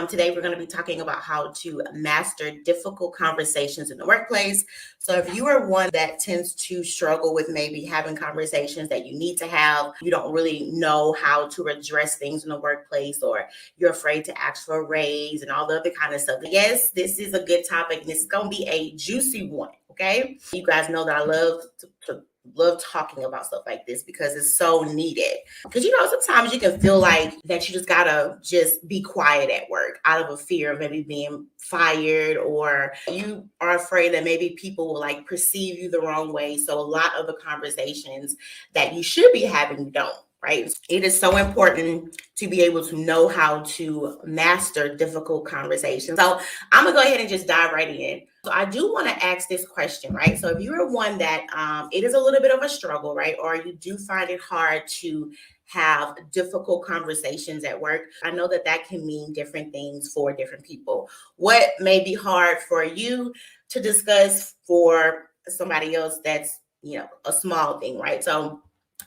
Today, we're going to be talking about how to master difficult conversations in the workplace. So if you are one that tends to struggle with maybe having conversations that you need to have, you don't really know how to address things in the workplace, or you're afraid to ask for a raise and all the other kind of stuff. Yes, this is a good topic, and it's going to be a juicy one. Okay. You guys know that I love talking about stuff like this because it's so needed. Because sometimes you can feel like that you just gotta just be quiet at work out of a fear of maybe being fired, or you are afraid that maybe people will like perceive you the wrong way. So a lot of the conversations that you should be having, you don't. Right. It is so important to be able to know how to master difficult conversations. So I'm going to go ahead and just dive right in. So I do want to ask this question, right? So if you're one that it is a little bit of a struggle, right? Or you do find it hard to have difficult conversations at work, I know that that can mean different things for different people. What may be hard for you to discuss for somebody else, that's, a small thing, right? So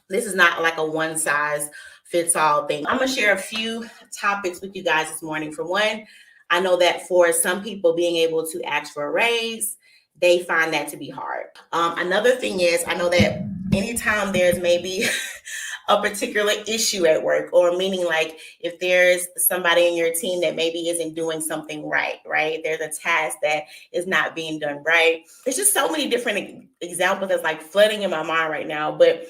this is not like a one size fits all thing. I'm going to share a few topics with you guys this morning. For one, I know that for some people, being able to ask for a raise, they find that to be hard. Another thing is, I know that anytime there's maybe a particular issue at work, or meaning like if there's somebody in your team that maybe isn't doing something right? There's a task that is not being done right. There's just so many different examples that's like flooding in my mind right now. But,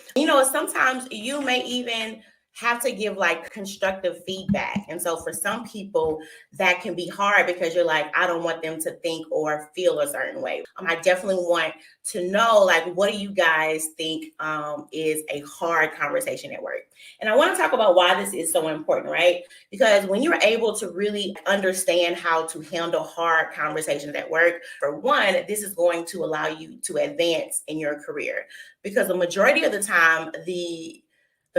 sometimes you may even have to give like constructive feedback. And so for some people that can be hard because you're like, I don't want them to think or feel a certain way. I definitely want to know, like, what do you guys think is a hard conversation at work? And I want to talk about why this is so important, right? Because when you're able to really understand how to handle hard conversations at work, for one, this is going to allow you to advance in your career. Because the majority of the time, the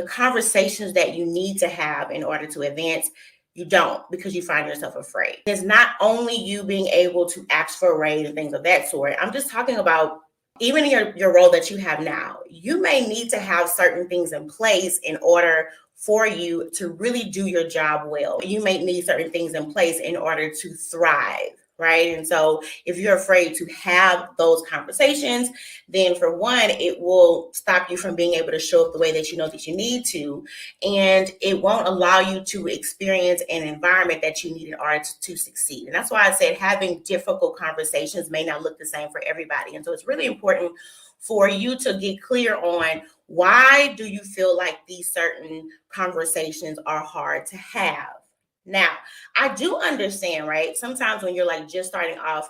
conversations that you need to have in order to advance, you don't, because you find yourself afraid. It's not only you being able to ask for a raise and things of that sort. I'm just talking about even in your role that you have now. You may need to have certain things in place in order for you to really do your job well. You may need certain things in place in order to thrive. Right. And so if you're afraid to have those conversations, then for one, it will stop you from being able to show up the way that you know that you need to. And it won't allow you to experience an environment that you need in order to succeed. And that's why I said having difficult conversations may not look the same for everybody. And so it's really important for you to get clear on, why do you feel like these certain conversations are hard to have? Now, I do understand, right? Sometimes when you're like just starting off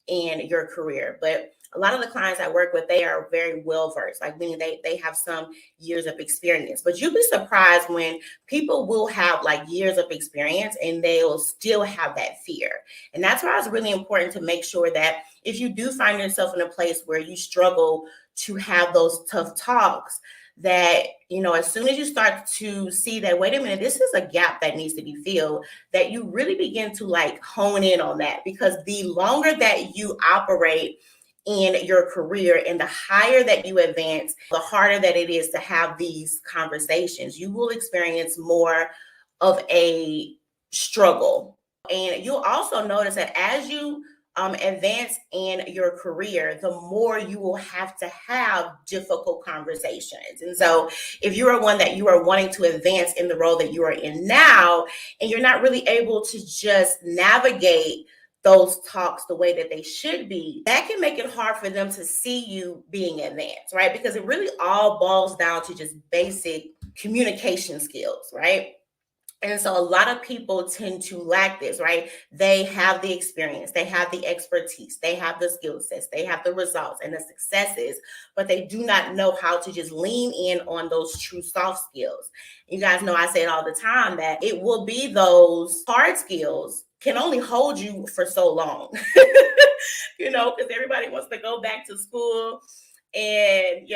in your career, but a lot of the clients I work with, they are very well versed, like meaning they have some years of experience. But you'll be surprised when people will have like years of experience and they'll still have that fear. And that's why it's really important to make sure that if you do find yourself in a place where you struggle to have those tough talks, that, as soon as you start to see that, wait a minute, this is a gap that needs to be filled, that you really begin to like hone in on that. Because the longer that you operate in your career and the higher that you advance, the harder that it is to have these conversations. You will experience more of a struggle. And you'll also notice that as you advance in your career, the more you will have to have difficult conversations. And so if you are one that you are wanting to advance in the role that you are in now, and you're not really able to just navigate those talks the way that they should be, that can make it hard for them to see you being advanced, right? Because it really all boils down to just basic communication skills, right? And so a lot of people tend to lack this, right? They have the experience, they have the expertise, they have the skill sets, they have the results and the successes, but they do not know how to just lean in on those true soft skills. You guys know I say it all the time that it will be those hard skills can only hold you for so long, because everybody wants to go back to school and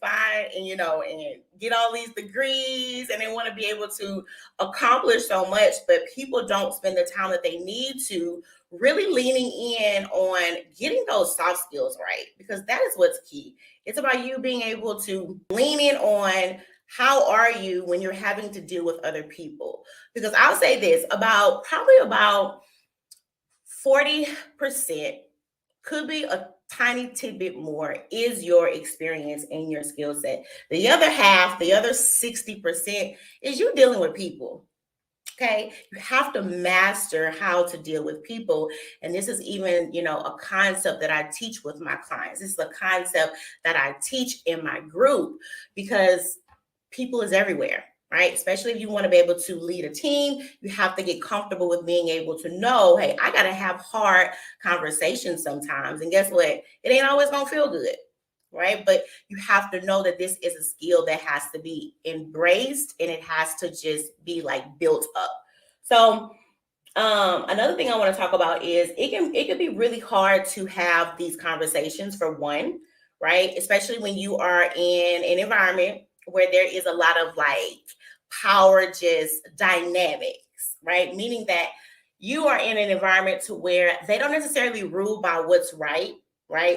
find and get all these degrees, and they want to be able to accomplish so much, but people don't spend the time that they need to really leaning in on getting those soft skills right, because that is what's key. It's about you being able to lean in on how are you when you're having to deal with other people, Because I'll say this, probably about 40%, could be a tiny tidbit more, is your experience and your skill set. The other half, the other 60%, is you dealing with people. Okay, you have to master how to deal with people. And this is even, a concept that I teach with my clients. This is a concept that I teach in my group, because people is everywhere, right? Especially if you want to be able to lead a team, you have to get comfortable with being able to know, hey, I got to have hard conversations sometimes. And guess what? It ain't always going to feel good, right? But you have to know that this is a skill that has to be embraced, and it has to just be like built up. So another thing I want to talk about is it can be really hard to have these conversations, for one, right? Especially when you are in an environment where there is a lot of like power just dynamics, right? Meaning that you are in an environment to where they don't necessarily rule by what's right?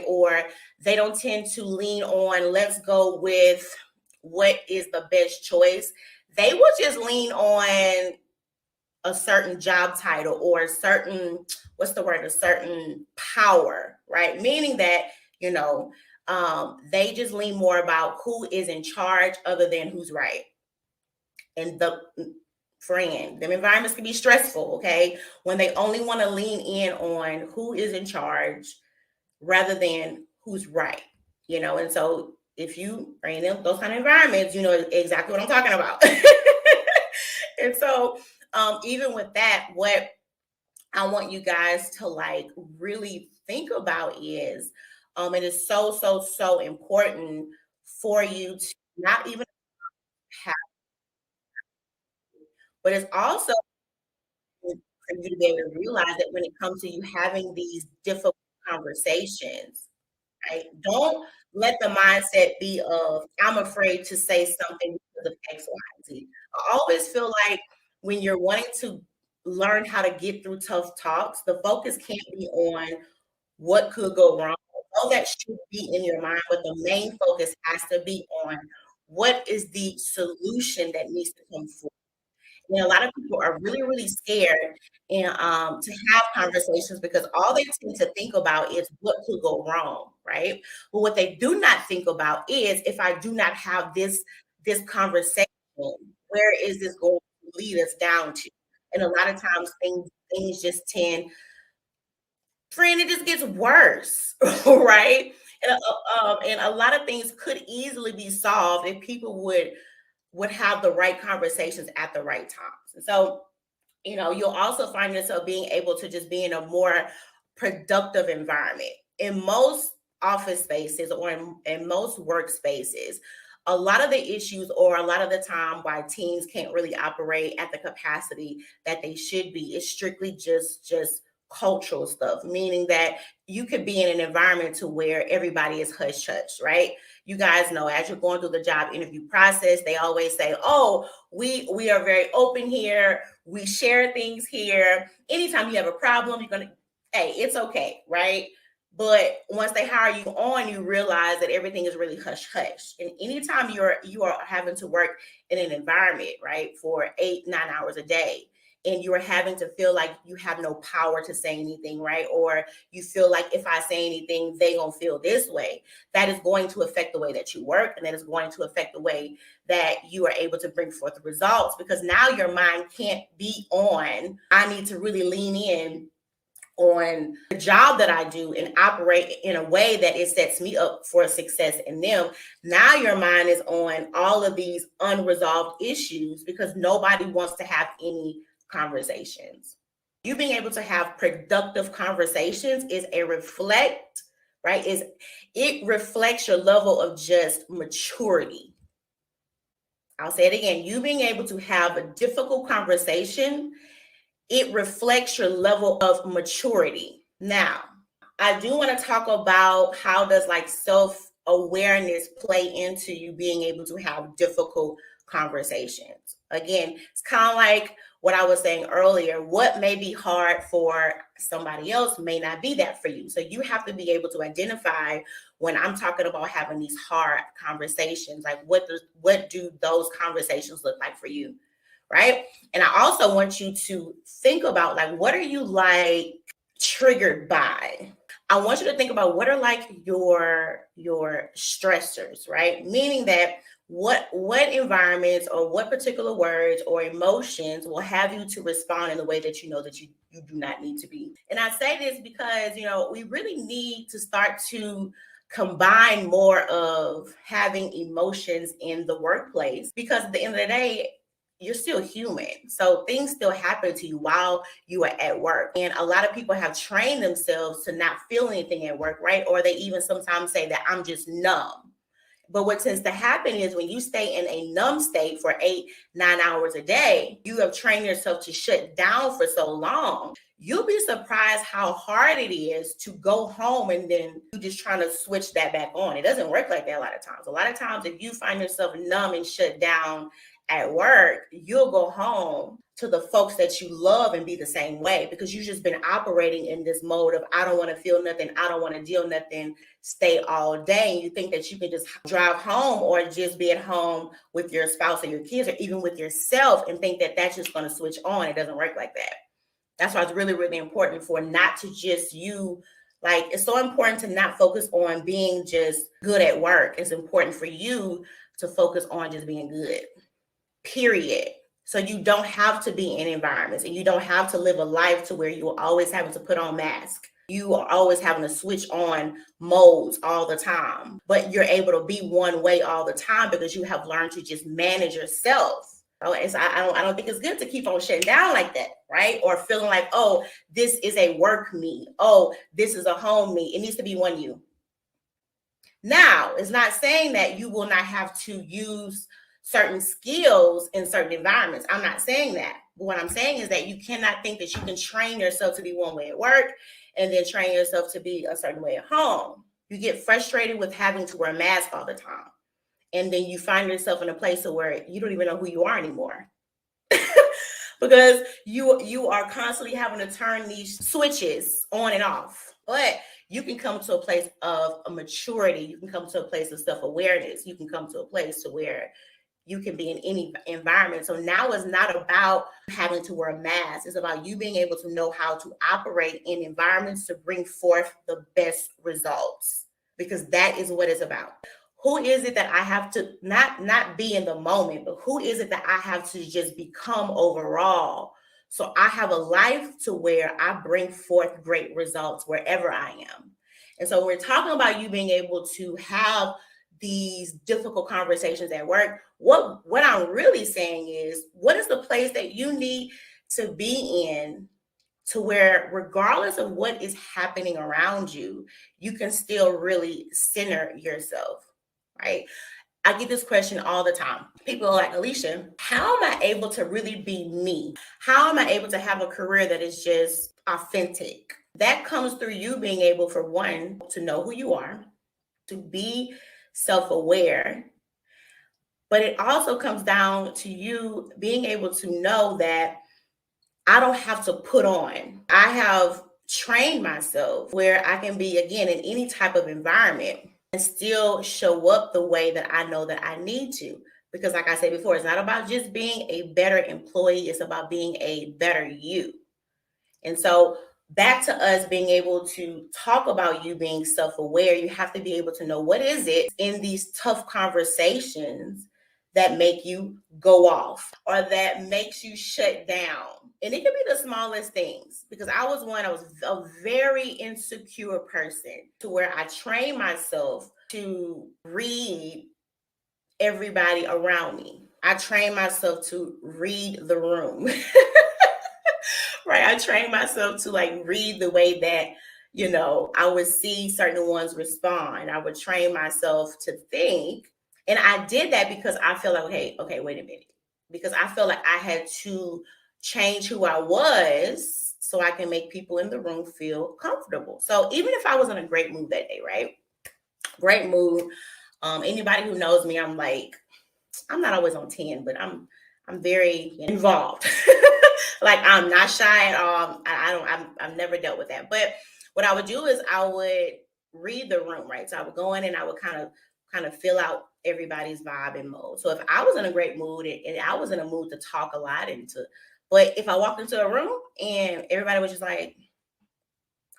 Or they don't tend to lean on, let's go with what is the best choice. They will just lean on a certain job title or a certain, a certain power, right? Meaning that, they just lean more about who is in charge other than who's right. And them environments can be stressful, okay? When they only want to lean in on who is in charge rather than who's right, and so if you are in those kind of environments, you know exactly what I'm talking about. And so even with that, what I want you guys to like really think about is it is so important for you to not even have, but it's also for you to be able to realize that when it comes to you having these difficult conversations, right? Don't let the mindset be of, I'm afraid to say something because of X, Y, and Z. I always feel like when you're wanting to learn how to get through tough talks, the focus can't be on what could go wrong. All that should be in your mind, but the main focus has to be on what is the solution that needs to come forward. And a lot of people are really, really scared and to have conversations, because all they tend to think about is what could go wrong, right? But what they do not think about is, if I do not have this conversation, where is this going to lead us down to? And a lot of times things just tend, friend, it just gets worse, right? And a lot of things could easily be solved if people would have the right conversations at the right times. And so, you'll also find yourself being able to just be in a more productive environment. In most office spaces or in most workspaces, a lot of the issues, or a lot of the time why teams can't really operate at the capacity that they should be, is strictly just cultural stuff, meaning that you could be in an environment to where everybody is hush hush, right? You guys know, as you're going through the job interview process, they always say, oh, we are very open here, we share things here, anytime you have a problem, you're gonna, hey, it's okay, right? But once they hire you on, you realize that everything is really hush hush. And anytime you are having to work in an environment, right, for 8-9 hours a day, and you are having to feel like you have no power to say anything, right? Or you feel like, if I say anything, they gonna feel this way. That is going to affect the way that you work, and that is going to affect the way that you are able to bring forth the results, because now your mind can't be on, I need to really lean in on the job that I do and operate in a way that it sets me up for success in them. Now your mind is on all of these unresolved issues, because nobody wants to have any conversations. You being able to have productive conversations is a reflect, right? It reflects your level of just maturity. I'll say it again. You being able to have a difficult conversation, it reflects your level of maturity. Now, I do want to talk about how does like self-awareness play into you being able to have difficult conversations. Again, it's kind of like what I was saying earlier. What may be hard for somebody else may not be that for you. So you have to be able to identify, when I'm talking about having these hard conversations, like what do those conversations look like for you? right? And I also want you to think about, like, what are you like triggered by? I want you to think about what are like your stressors, right? Meaning that what environments or what particular words or emotions will have you to respond in the way that you know that you do not need to be. And I say this because, we really need to start to combine more of having emotions in the workplace, because at the end of the day, you're still human. So things still happen to you while you are at work. And a lot of people have trained themselves to not feel anything at work, right? Or they even sometimes say that I'm just numb. But what tends to happen is when you stay in a numb state for 8-9 hours a day, you have trained yourself to shut down for so long. You'll be surprised how hard it is to go home and then you just trying to switch that back on. It doesn't work like that a lot of times. A lot of times, if you find yourself numb and shut down at work, you'll go home to the folks that you love and be the same way, because you've just been operating in this mode of I don't want to feel nothing, I don't want to deal nothing, stay all day. And you think that you can just drive home or just be at home with your spouse or your kids or even with yourself and think that that's just going to switch on. It doesn't work like that. That's why it's really, really important for not to just it's so important to not focus on being just good at work. It's important for you to focus on just being good, period. So you don't have to be in environments and you don't have to live a life to where you are always having to put on masks. You are always having to switch on modes all the time, but you're able to be one way all the time because you have learned to just manage yourself. I don't think it's good to keep on shutting down like that, right? Or feeling like, oh, this is a work me. Oh, this is a home me. It needs to be one you. Now, it's not saying that you will not have to use certain skills in certain environments. I'm not saying that. But what I'm saying is that you cannot think that you can train yourself to be one way at work and then train yourself to be a certain way at home. You get frustrated with having to wear a mask all the time. And then you find yourself in a place where you don't even know who you are anymore. Because you are constantly having to turn these switches on and off. But you can come to a place of a maturity. You can come to a place of self-awareness. You can come to a place to where you can be in any environment. So now it's not about having to wear a mask. It's about you being able to know how to operate in environments to bring forth the best results, because that is what it's about. Who is it that I have to not be in the moment, but who is it that I have to just become overall? So I have a life to where I bring forth great results wherever I am. And so we're talking about you being able to have these difficult conversations at work. What I'm really saying is, what is the place that you need to be in to where, regardless of what is happening around you, you can still really center yourself, right? I get this question all the time. People are like, Alicia, how am I able to really be me? How am I able to have a career that is just authentic? That comes through you being able, for one, to know who you are, to be self-aware, but it also comes down to you being able to know that I don't have to put on. I have trained myself where I can be, again, in any type of environment and still show up the way that I know that I need to. Because like I said before, it's not about just being a better employee. It's about being a better you. And so back to us being able to talk about you being self-aware, you have to be able to know what is it in these tough conversations that make you go off or that makes you shut down. And it can be the smallest things, because I was a very insecure person to where I trained myself to read everybody around me. I trained myself to read the room. Right. I trained myself to read the way that, I would see certain ones respond. I would train myself to think. And I did that because I felt like, okay, wait a minute. Because I felt like I had to change who I was so I can make people in the room feel comfortable. So even if I was in a great mood that day, right? Great mood. Anybody who knows me, I'm not always on 10, but I'm very involved. I'm not shy at all. I've never dealt with that. But what I would do is I would read the room, right? So I would go in and I would kind of kind of fill out everybody's vibe and mode. So if I was in a great mood and I was in a mood to talk a lot but if I walked into a room and everybody was just like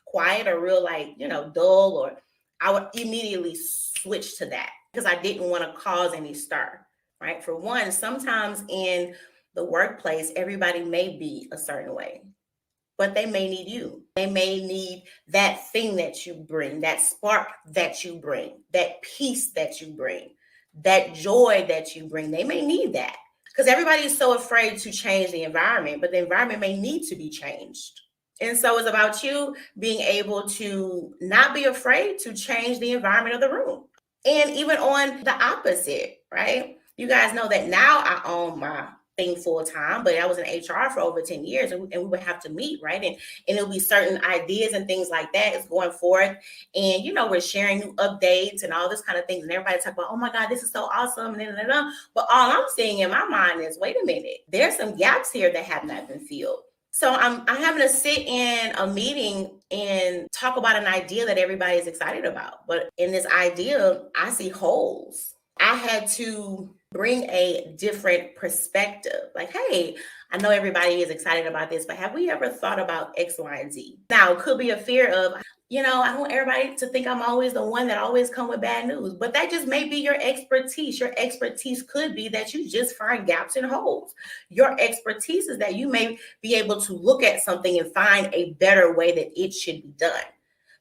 quiet or real, like, dull, or I would immediately switch to that because I didn't want to cause any stir, right? For one, sometimes in the workplace, everybody may be a certain way, but they may need you. They may need that thing that you bring, that spark that you bring, that peace that you bring, that joy that you bring. They may need that because everybody is so afraid to change the environment, but the environment may need to be changed. And so it's about you being able to not be afraid to change the environment of the room. And even on the opposite, right? You guys know that now I own my thing full time, but I was in HR for over 10 years and we would have to meet, right? And it'll be certain ideas and things like that is going forth. And, we're sharing new updates and all this kind of things. And everybody talk about, oh my God, this is so awesome. But all I'm seeing in my mind is, wait a minute, there's some gaps here that have not been filled. So I'm having to sit in a meeting and talk about an idea that everybody is excited about. But in this idea, I see holes. I had to bring a different perspective. Like, hey, I know everybody is excited about this, but have we ever thought about X, Y, and Z? Now, it could be a fear of, I don't want everybody to think I'm always the one that always come with bad news, but that just may be your expertise. Your expertise could be that you just find gaps and holes. Your expertise is that you may be able to look at something and find a better way that it should be done.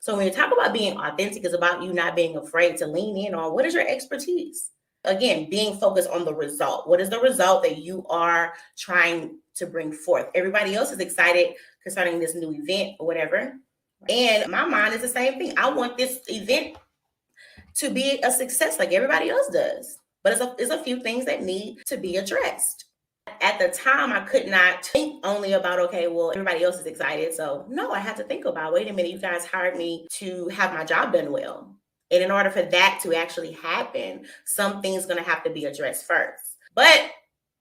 So when you talk about being authentic, it's about you not being afraid to lean in on what is your expertise. Again, being focused on the result. What is the result that you are trying to bring forth? Everybody else is excited concerning this new event or whatever. And my mind is the same thing. I want this event to be a success like everybody else does. But it's a few things that need to be addressed. At the time, I could not think only about, okay, well, everybody else is excited. So no, I had to think about, wait a minute, you guys hired me to have my job done well. And in order for that to actually happen, something's going to have to be addressed first. But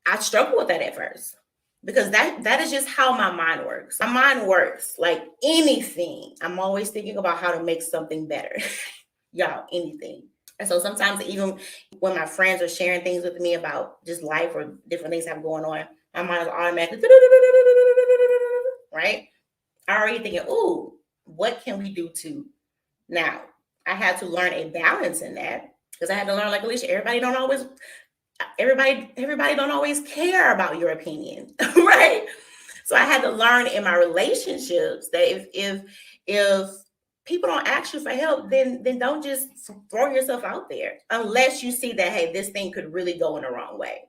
I struggled with that at first because that is just how my mind works. My mind works like anything. I'm always thinking about how to make something better. Y'all, anything. And so sometimes even when my friends are sharing things with me about just life or different things have going on, my mind is automatically, right? I already thinking, ooh, what can we do to now? I had to learn a balance in that because I had to learn, like, Alicia, everybody don't always care about your opinion, right? So I had to learn in my relationships that if people don't ask you for help, then don't just throw yourself out there unless you see that, hey, this thing could really go in the wrong way.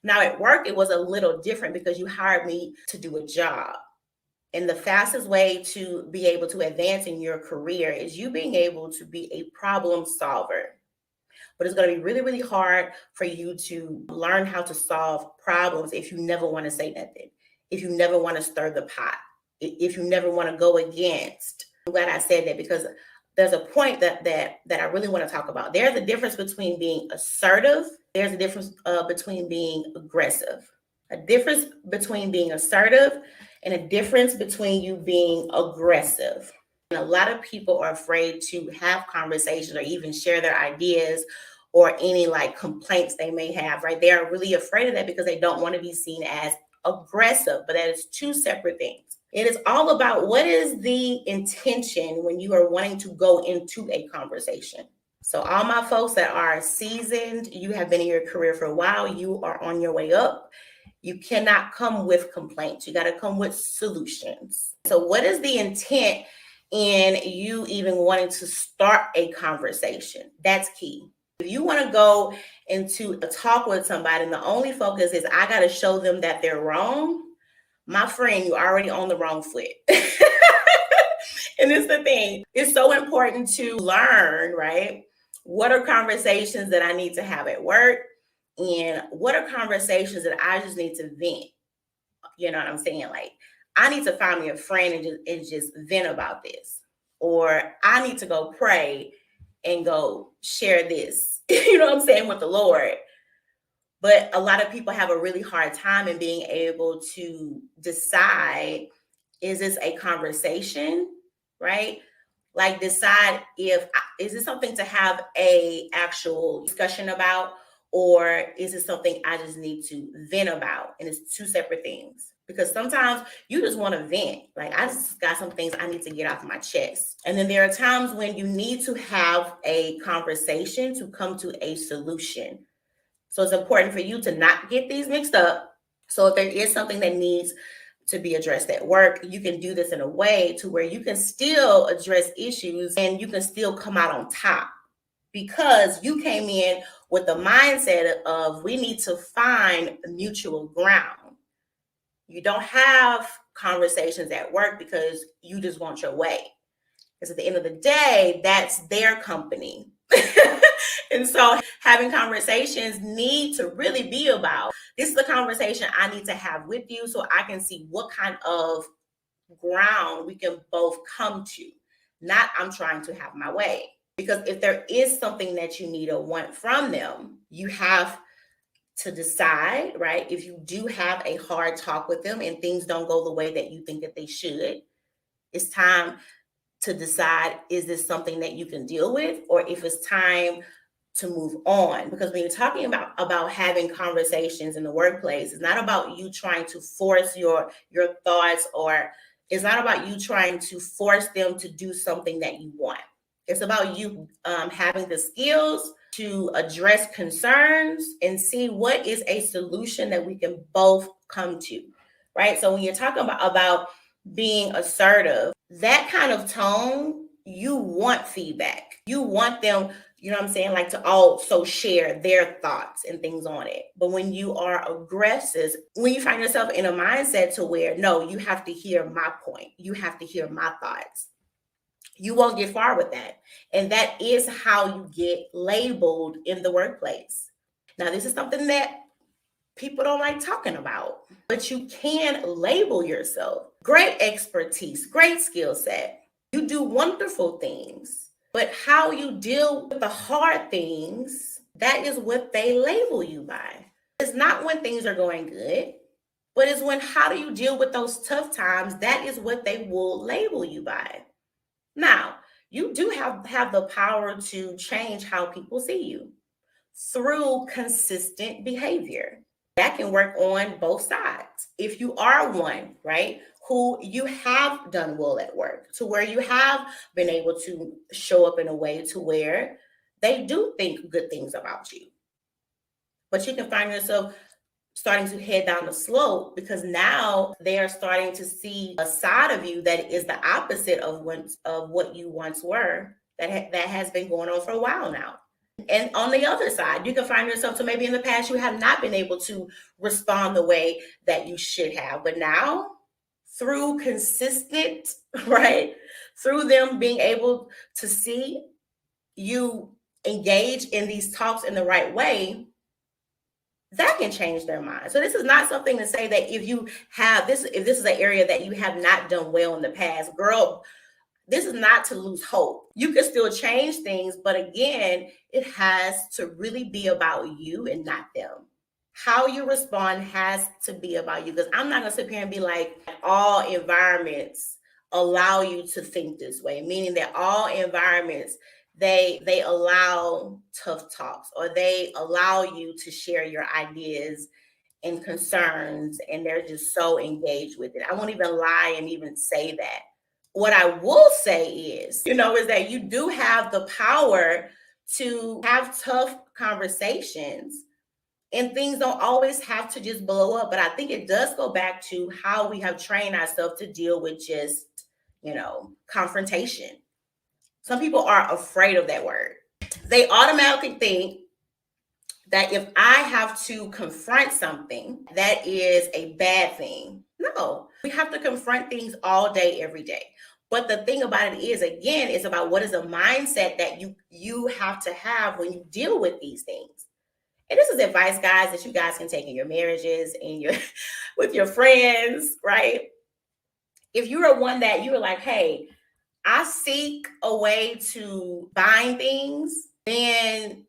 Now at work, it was a little different because you hired me to do a job. And the fastest way to be able to advance in your career is you being able to be a problem solver. But it's going to be really, really hard for you to learn how to solve problems if you never want to say nothing, if you never want to stir the pot, if you never want to go against. I'm glad I said that because there's a point that I really want to talk about. There's a difference between being assertive. There's a difference between being aggressive. A difference between being assertive and a difference between you being aggressive. And a lot of people are afraid to have conversations or even share their ideas or any complaints they may have, right? They are really afraid of that because they don't want to be seen as aggressive, but that is two separate things. It is all about what is the intention when you are wanting to go into a conversation. So all my folks that are seasoned, you have been in your career for a while, you are on your way up. You cannot come with complaints. You got to come with solutions. So what is the intent in you even wanting to start a conversation? That's key. If you want to go into a talk with somebody and the only focus is I got to show them that they're wrong, my friend, you're already on the wrong foot. And it's the thing. It's so important to learn, right? What are conversations that I need to have at work? And what are conversations that I just need to vent? You know what I'm saying? Like, I need to find me a friend and just vent about this. Or I need to go pray and go share this, you know what I'm saying, with the Lord. But a lot of people have a really hard time in being able to decide, is this a conversation, right? Like decide if is it something to have a actual discussion about, or is it something I just need to vent about? And it's two separate things. Because sometimes you just want to vent. Like I just got some things I need to get off my chest. And then there are times when you need to have a conversation to come to a solution. So it's important for you to not get these mixed up. So if there is something that needs to be addressed at work, you can do this in a way to where you can still address issues and you can still come out on top, because you came in with the mindset of we need to find mutual ground. You don't have conversations at work because you just want your way. Because at the end of the day, that's their company. And so having conversations need to really be about, this is the conversation I need to have with you so I can see what kind of ground we can both come to. Not I'm trying to have my way. Because if there is something that you need or want from them, you have to decide, right? If you do have a hard talk with them and things don't go the way that you think that they should, it's time to decide, is this something that you can deal with, or if it's time to move on. Because when you're talking about having conversations in the workplace, it's not about you trying to force your thoughts, or it's not about you trying to force them to do something that you want. It's about you having the skills to address concerns and see what is a solution that we can both come to, right? So when you're talking about being assertive, that kind of tone, you want feedback. You want them, you know what I'm saying, like to also share their thoughts and things on it. But when you are aggressive, when you find yourself in a mindset to where, no, you have to hear my point, you have to hear my thoughts, you won't get far with that. And that is how you get labeled in the workplace. Now, this is something that people don't like talking about, but you can label yourself. Great expertise, great skill set. You do wonderful things, but how you deal with the hard things, that is what they label you by. It's not when things are going good, but it's when how do you deal with those tough times, that is what they will label you by. Now, you do have the power to change how people see you through consistent behavior. That can work on both sides. If you are one, right, who you have done well at work, to where you have been able to show up in a way to where they do think good things about you, but you can find yourself starting to head down the slope because now they are starting to see a side of you that is the opposite of what you once were, that has been going on for a while now. And on the other side, you can find yourself to maybe in the past you have not been able to respond the way that you should have. But now, through consistent, right, through them being able to see you engage in these talks in the right way, that can change their mind. So this is not something to say that if you have this, if this is an area that you have not done well in the past, girl, this is not to lose hope. You can still change things, but again, it has to really be about you and not them. How you respond has to be about you, because I'm not going to sit here and be like, all environments allow you to think this way, meaning that all environments, they allow tough talks, or they allow you to share your ideas and concerns, and they're just so engaged with it. I won't even lie and even say that. What I will say is, is that you do have the power to have tough conversations, and things don't always have to just blow up. But I think it does go back to how we have trained ourselves to deal with just, confrontation. Some people are afraid of that word. They automatically think that if I have to confront something, that is a bad thing. No, we have to confront things all day, every day. But the thing about it is, again, it's about what is the mindset that you have to have when you deal with these things. And this is advice, guys, that you guys can take in your marriages and your with your friends, right? If you are one that you are like, hey, I seek a way to bind things, then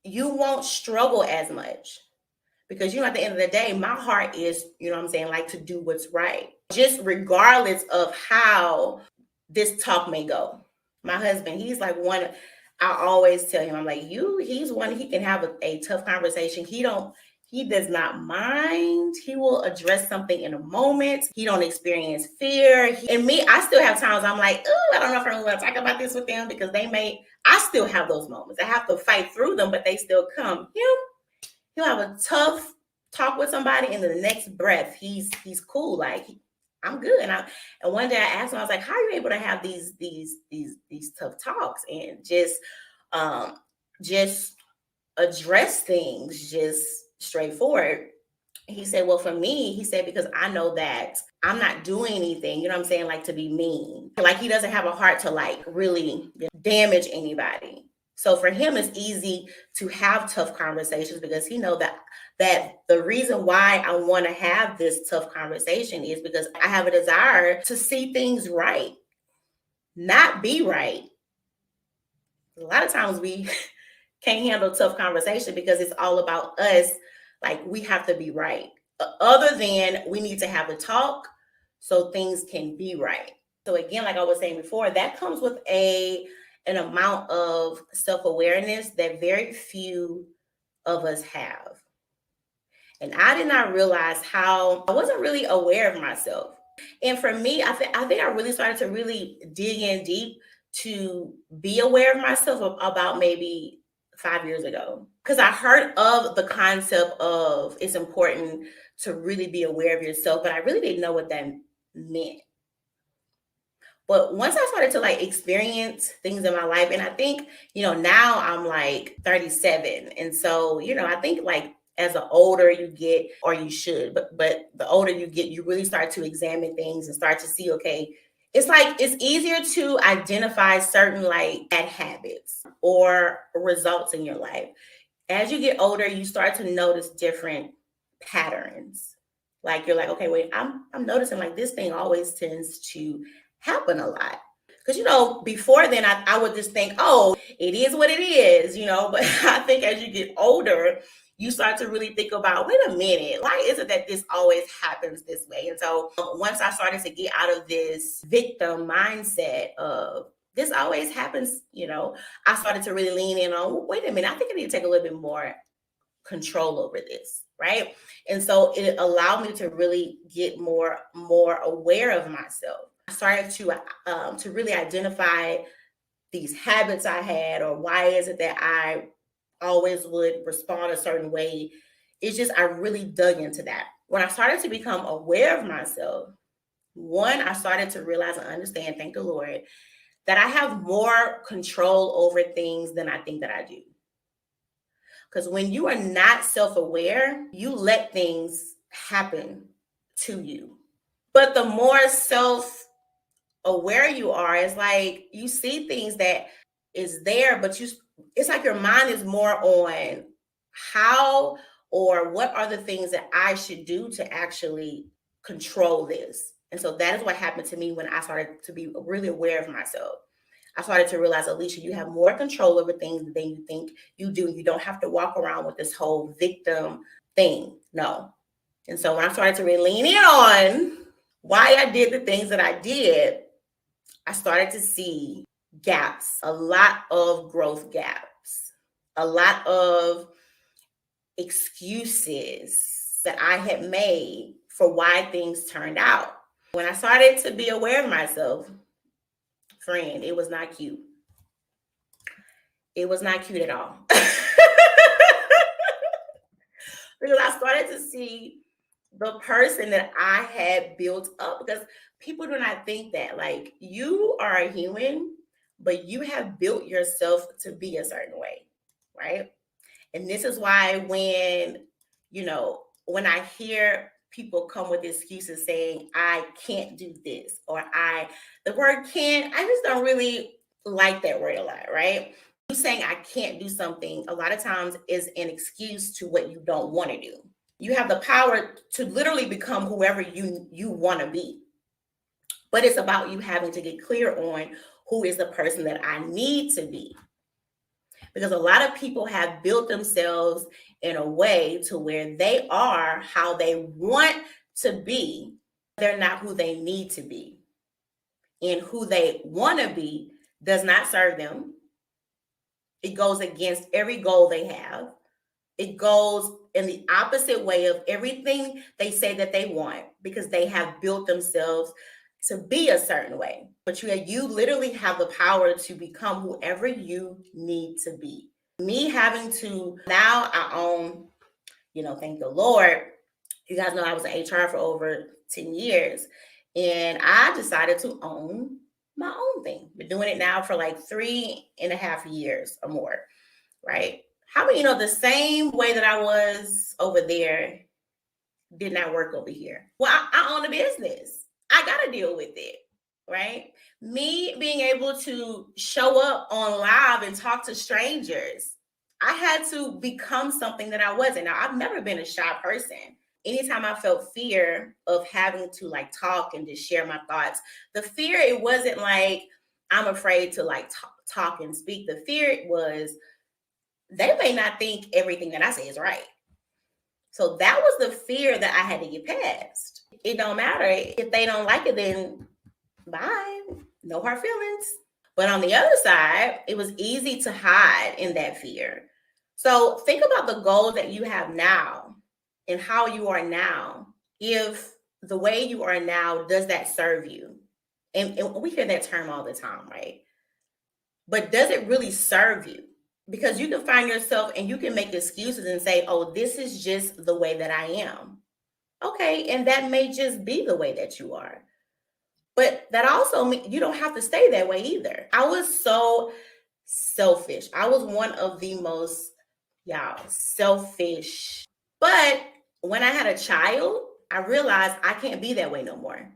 you won't struggle as much. Because at the end of the day, my heart is, like to do what's right. Just regardless of how this talk may go. My husband, he's like one. I always tell him, I'm like, he's one, he can have a tough conversation. He does not mind. He will address something in a moment. He don't experience fear. And me, I still have times I'm like, oh, I don't know if I'm going to talk about this with them because I still have those moments. I have to fight through them, but they still come. He'll have a tough talk with somebody, and the next breath, he's cool. Like, I'm good. And one day I asked him, I was like, how are you able to have these tough talks and just address things just straightforward? He said, well, for me, he said, because I know that I'm not doing anything, you know what I'm saying, like to be mean. Like, he doesn't have a heart to like really damage anybody. So for him, it's easy to have tough conversations because he know that the reason why I want to have this tough conversation is because I have a desire to see things right, not be right. A lot of times we can't handle tough conversation because it's all about us. Like, we have to be right. Other than we need to have a talk so things can be right. So again, like I was saying before, that comes with an amount of self-awareness that very few of us have. And I did not realize how I wasn't really aware of myself. And for me, I think I really started to really dig in deep to be aware of myself about maybe 5 years ago. Because I heard of the concept of it's important to really be aware of yourself, but I really didn't know what that meant. But once I started to like experience things in my life, and I think, now I'm like 37. And so, I think like as the older you get, or you should, but the older you get, you really start to examine things and start to see, okay, it's like it's easier to identify certain like bad habits or results in your life. As you get older, you start to notice different patterns. Like, you're like, okay, wait, I'm noticing like this thing always tends to happen a lot. Because, before then I would just think, oh, it is what it is, but I think as you get older, you start to really think about, wait a minute, why is it that this always happens this way? And so once I started to get out of this victim mindset of this always happens, I started to really lean in on, wait a minute, I think I need to take a little bit more control over this, right? And so it allowed me to really get more aware of myself. I started to really identify these habits I had, or why is it that I always would respond a certain way. It's just I really dug into that. When I started to become aware of myself, one, I started to realize and understand, thank the Lord, that I have more control over things than I think that I do. Because when you are not self-aware, you let things happen to you. But the more self-aware you are, it's like you see things that is there, but it's like your mind is more on how or what are the things that I should do to actually control this. And so that is what happened to me when I started to be really aware of myself. I started to realize, Alicia, you have more control over things than you think you do. You don't have to walk around with this whole victim thing. No. And so when I started to really lean in on why I did the things that I did, I started to see gaps, a lot of growth gaps, a lot of excuses that I had made for why things turned out. When I started to be aware of myself, friend, it was not cute. It was not cute at all. Because I started to see the person that I had built up, because people do not think that. Like, you are a human, but you have built yourself to be a certain way, right? And this is why when I hear people come with excuses saying, I can't do this, or the word can't, I just don't really like that word a lot, right? You saying I can't do something a lot of times is an excuse to what you don't want to do. You have the power to literally become whoever you want to be. But it's about you having to get clear on who is the person that I need to be. Because a lot of people have built themselves in a way to where they are how they want to be. They're not who they need to be. And who they want to be, does not serve them. It goes against every goal they have. It goes in the opposite way of everything they say that they want, because they have built themselves to be a certain way. But you literally have the power to become whoever you need to be. Me having to, now I own, thank the Lord. You guys know I was in HR for over 10 years. And I decided to own my own thing. Been doing it now for like 3.5 years or more, right? How many the same way that I was over there did not work over here? Well, I own a business. I got to deal with it, right? Me being able to show up on live and talk to strangers, I had to become something that I wasn't. Now, I've never been a shy person. Anytime I felt fear of having to like talk and just share my thoughts, the fear, it wasn't like I'm afraid to like talk and speak. The fear was they may not think everything that I say is right. So that was the fear that I had to get past. It don't matter. If they don't like it, then bye. No hard feelings. But on the other side, it was easy to hide in that fear. So think about the goals that you have now and how you are now. If the way you are now, does that serve you? And we hear that term all the time, right? But does it really serve you? Because you can find yourself and you can make excuses and say, oh, this is just the way that I am. Okay, and that may just be the way that you are. But that also means you don't have to stay that way either. I was so selfish. I was one of the most, selfish. But when I had a child, I realized I can't be that way no more.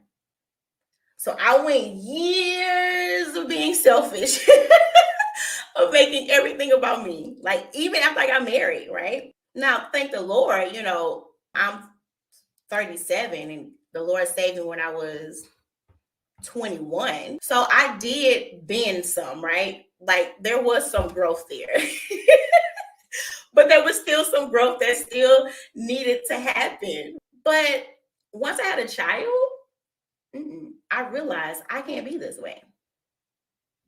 So I went years of being selfish, of making everything about me. Like even after I got married, right? Now, thank the Lord, I'm 37 and the Lord saved me when I was 21. So I did bend some, right? Like there was some growth there. But there was still some growth that still needed to happen. But once I had a child, I realized I can't be this way.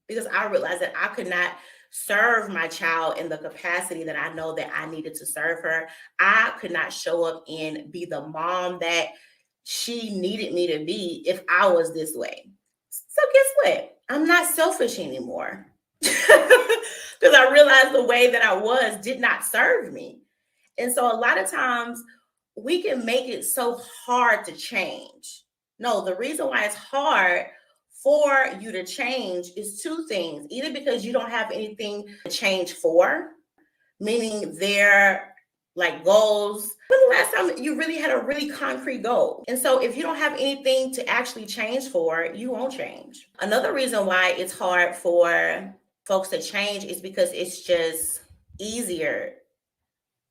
Because I realized that I could not serve my child in the capacity that I know that I needed to serve her. I could not show up and be the mom that she needed me to be if I was this way. So guess what? I'm not selfish anymore. Because I realized the way that I was did not serve me. And so a lot of times we can make it so hard to change. No, the reason why it's hard for you to change is two things. Either because you don't have anything to change for, meaning they're like goals. When the last time you really had a really concrete goal? And so if you don't have anything to actually change for, you won't change. Another reason why it's hard for folks to change is because it's just easier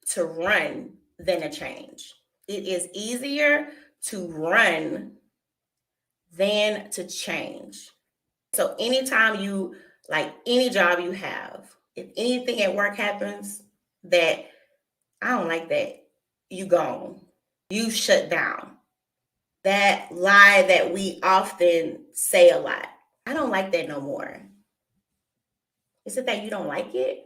to run than to change. It is easier to run than to change. So anytime you, like any job you have, if anything at work happens that I don't like that, you gone. You shut down. That lie that we often say a lot. I don't like that no more. Is it that you don't like it?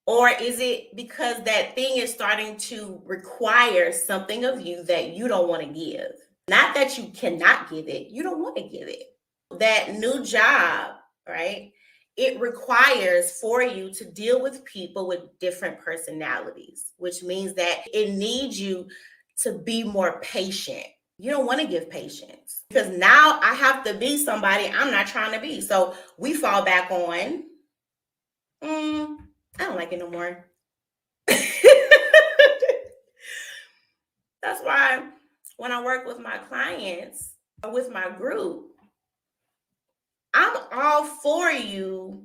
Or is it because that thing is starting to require something of you that you don't want to give? Not that you cannot give it, you don't want to give it. That new job, right? It requires for you to deal with people with different personalities, which means that it needs you to be more patient. You don't want to give patience because now I have to be somebody I'm not trying to be. So we fall back on, I don't like it no more. That's why when I work with my clients or with my group, I'm all for you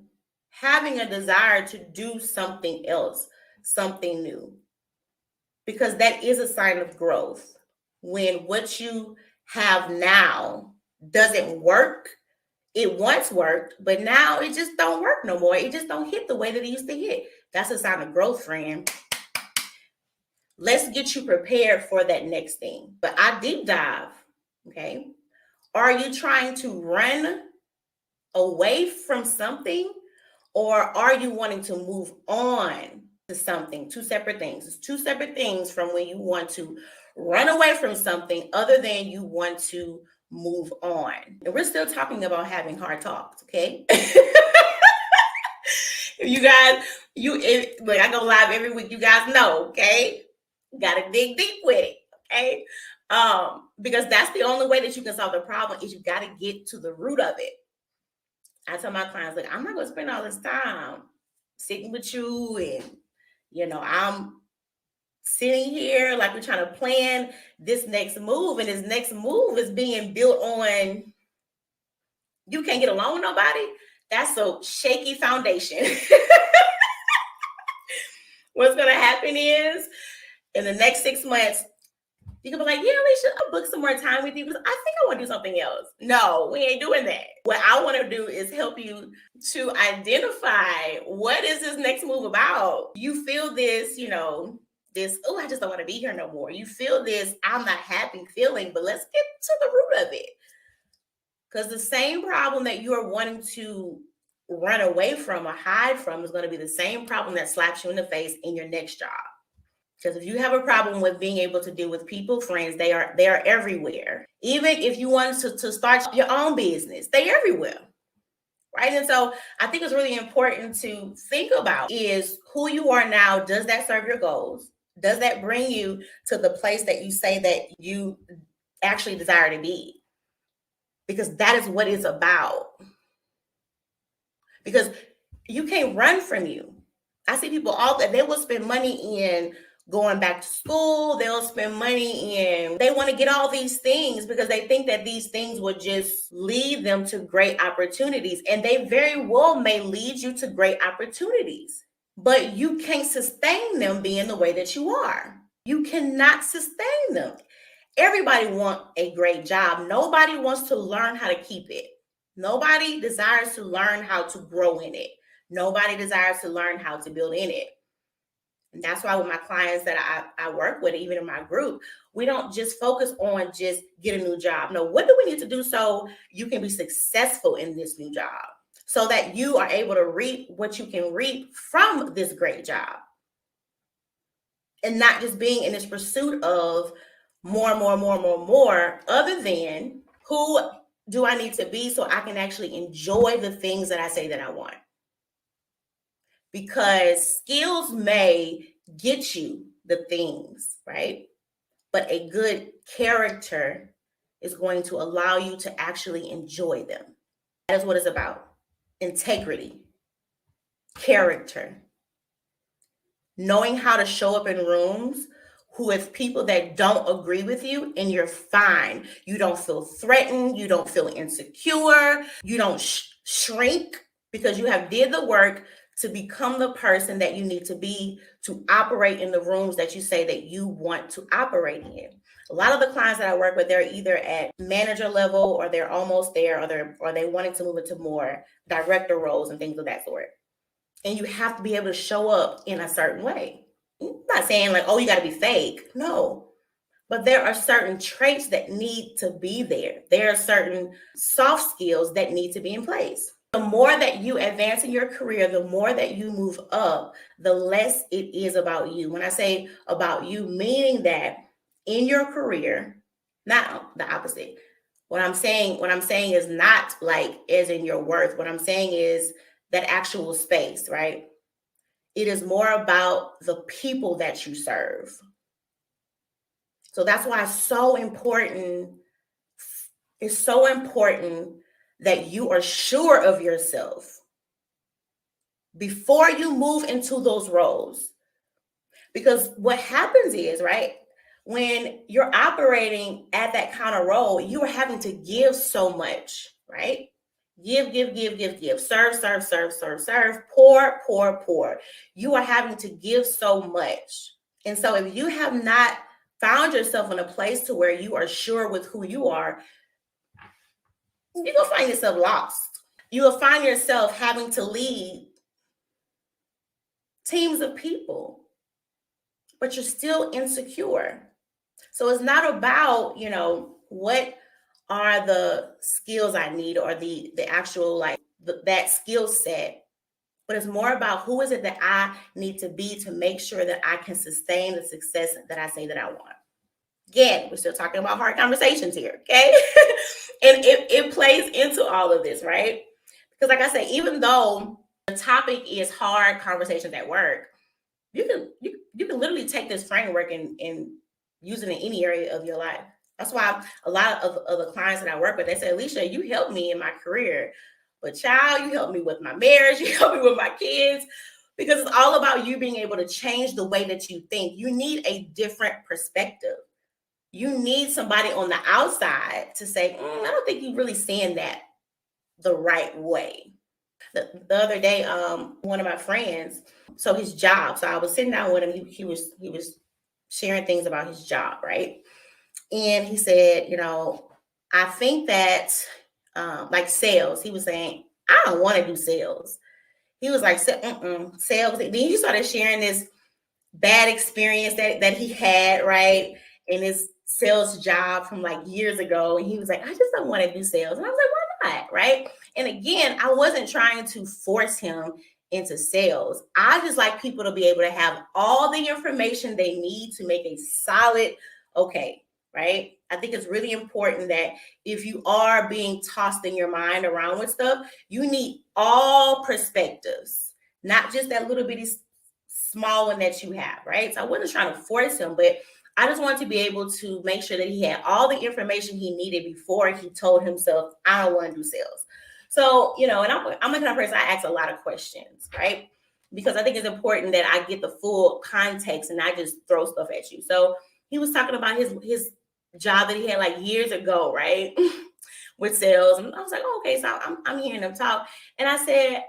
having a desire to do something else, something new, because that is a sign of growth. When what you have now doesn't work, it once worked, but now it just don't work no more. It just don't hit the way that it used to hit. That's a sign of growth, friend. Let's get you prepared for that next thing. But I deep dive, okay, Are you trying to run away from something, or are you wanting to move on to something? Two separate things. It's two separate things from when you want to run away from something other than you want to move on. And we're still talking about having hard talks, okay? You guys, look, I go live every week. You guys know, okay? Gotta dig deep with it, okay? Because that's the only way that you can solve the problem is you gotta get to the root of it. I tell my clients, like, I'm not gonna spend all this time sitting with you and I'm sitting here like we're trying to plan this next move, and this next move is being built on you can't get along with nobody. That's a shaky foundation. What's gonna happen is in the next 6 months, you can be like, yeah, Alicia, I'll book some more time with you because I think I want to do something else. No, we ain't doing that. What I want to do is help you to identify what is this next move about. You feel this, this, oh, I just don't want to be here no more. You feel this, I'm not happy feeling, but let's get to the root of it. Because the same problem that you are wanting to run away from or hide from is going to be the same problem that slaps you in the face in your next job. Because if you have a problem with being able to deal with people, friends, they are everywhere. Even if you want to start your own business, they're everywhere. Right. And so I think it's really important to think about is who you are now. Does that serve your goals? Does that bring you to the place that you say that you actually desire to be? Because that is what it's about. Because you can't run from you. I see people all that they will spend money in going back to school. They'll spend money in, they want to get all these things because they think that these things will just lead them to great opportunities. And they very well may lead you to great opportunities, but you can't sustain them being the way that you are. You cannot sustain them. Everybody wants a great job. Nobody wants to learn how to keep it. Nobody desires to learn how to grow in it. Nobody desires to learn how to build in it. And that's why with my clients that I work with, even in my group, we don't just focus on just get a new job. No, what do we need to do so you can be successful in this new job? So that you are able to reap what you can reap from this great job. And not just being in this pursuit of more, other than who do I need to be so I can actually enjoy the things that I say that I want. Because skills may get you the things, right? But a good character is going to allow you to actually enjoy them. That is what it's about. Integrity, character, knowing how to show up in rooms with people that don't agree with you, and you're fine. You don't feel threatened. You don't feel insecure. You don't shrink because you have did the work to become the person that you need to be to operate in the rooms that you say that you want to operate in. A lot of the clients that I work with, they're either at manager level or they're almost there, or they wanting to move into more director roles and things of that sort. And you have to be able to show up in a certain way. I'm not saying like, oh, you got to be fake. No. But there are certain traits that need to be there. There are certain soft skills that need to be in place. The more that you advance in your career, the more that you move up, the less it is about you. When I say about you, meaning that in your career, not the opposite. What I'm saying is not like as in your worth. What I'm saying is that actual space, right? It is more about the people that you serve. So that's why it's so important. It's so important that you are sure of yourself before you move into those roles. Because what happens is, right, when you're operating at that kind of role, you are having to give so much, right? Give, serve, pour. You are having to give so much. And so if you have not found yourself in a place to where you are sure with who you are, you're going to find yourself lost. You will find yourself having to lead teams of people, but you're still insecure. So it's not about, what are the skills I need, or the actual that skill set, but it's more about who is it that I need to be to make sure that I can sustain the success that I say that I want. Again, we're still talking about hard conversations here, okay? And it plays into all of this, right? Because like I say, even though the topic is hard conversations at work, you can literally take this framework and use it in any area of your life. That's why a lot of the clients that I work with, they say, Alicia, you helped me in my career, but child, you helped me with my marriage, you helped me with my kids, because it's all about you being able to change the way that you think. You need a different perspective. You need somebody on the outside to say, I don't think you're really saying that the right way. The other day, one of my friends, so his job. So I was sitting down with him. He was sharing things about his job, right? And he said, I think that like sales. He was saying, I don't want to do sales. He was like, sales. Then he started sharing this bad experience that he had, right, in his sales job from like years ago. And he was like, I just don't want to do sales. And I was like, why not? Right. And again, I wasn't trying to force him into sales. I just like people to be able to have all the information they need to make a solid okay. Right. I think it's really important that if you are being tossed in your mind around with stuff, you need all perspectives, not just that little bitty small one that you have, right? So I wasn't trying to force him, but I just wanted to be able to make sure that he had all the information he needed before he told himself, I don't want to do sales. So, and I'm the kind of person, I ask a lot of questions, right? Because I think it's important that I get the full context and not just throw stuff at you. So he was talking about his job that he had like years ago, right? With sales. And I was like, oh, okay. So I'm hearing them talk. And I said,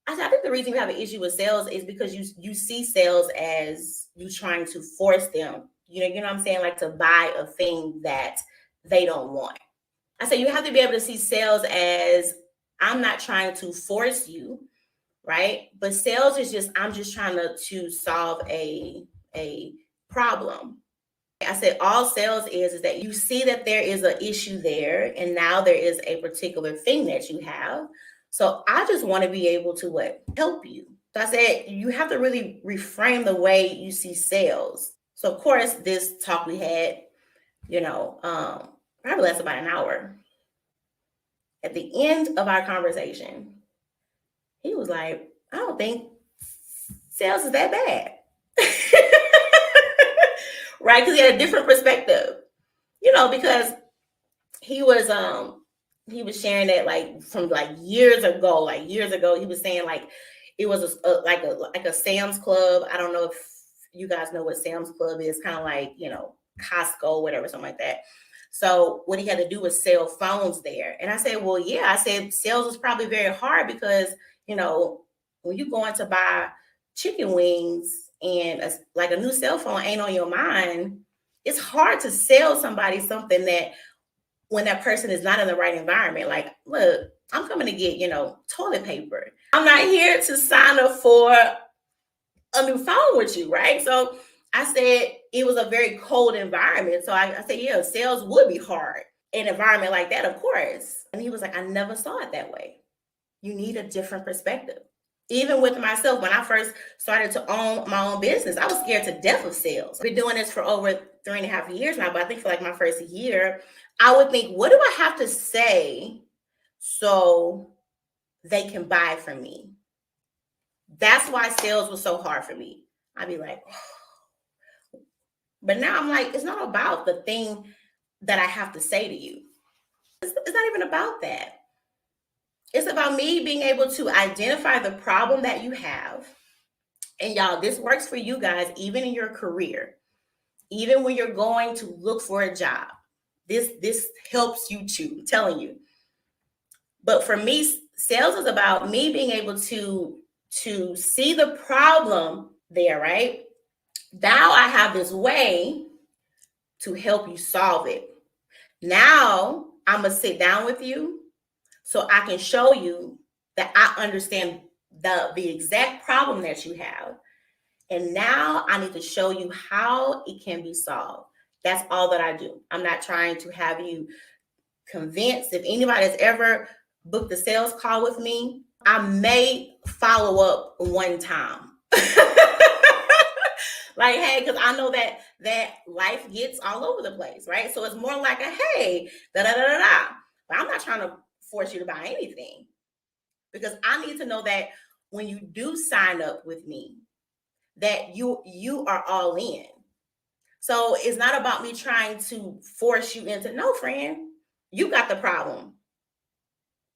I think the reason you have an issue with sales is because you see sales as you trying to force them, you know what I'm saying, like to buy a thing that they don't want. I said you have to be able to see sales as I'm not trying to force you, right? But sales is just I'm just trying to solve a problem. I said all sales is that you see that there is an issue there, and now there is a particular thing that you have. So I just want to be able to help you. So I said you have to really reframe the way you see sales. So of course, this talk we had, probably less about an hour. At the end of our conversation, he was like, I don't think sales is that bad. Right? Because he had a different perspective. Because he was sharing that like from like years ago, he was saying like it was like a Sam's Club. I don't know if you guys know what Sam's Club is, kind of like, Costco, whatever, something like that. So what he had to do was sell phones there. And I said, well, yeah, I said sales is probably very hard because, when you go in to buy chicken wings and a new cell phone ain't on your mind, it's hard to sell somebody something that when that person is not in the right environment. Like, look, I'm coming to get, toilet paper. I'm not here to sign up for a new phone with you, right? So I said it was a very cold environment. So I said, yeah, sales would be hard in an environment like that, of course. And he was like, I never saw it that way. You need a different perspective. Even with myself, when I first started to own my own business, I was scared to death of sales. I've been doing this for over 3.5 years now, but I think for like my first year, I would think, what do I have to say so they can buy from me? That's why sales was so hard for me. I'd be like, oh. But now I'm like, it's not about the thing that I have to say to you. It's not even about that. It's about me being able to identify the problem that you have. And y'all, this works for you guys, even in your career, even when you're going to look for a job. This helps you too, I'm telling you. But for me, sales is about me being able to see the problem there, right? Now I have this way to help you solve it. Now I'm going to sit down with you so I can show you that I understand the exact problem that you have. And now I need to show you how it can be solved. That's all that I do. I'm not trying to have you convinced if anybody has ever booked a sales call with me, I may follow up one time. Like, hey, because I know that life gets all over the place, right? So it's more like a hey, da da da da da. But I'm not trying to force you to buy anything, because I need to know that when you do sign up with me, that you are all in. So it's not about me trying to force you into, no, friend, you got the problem,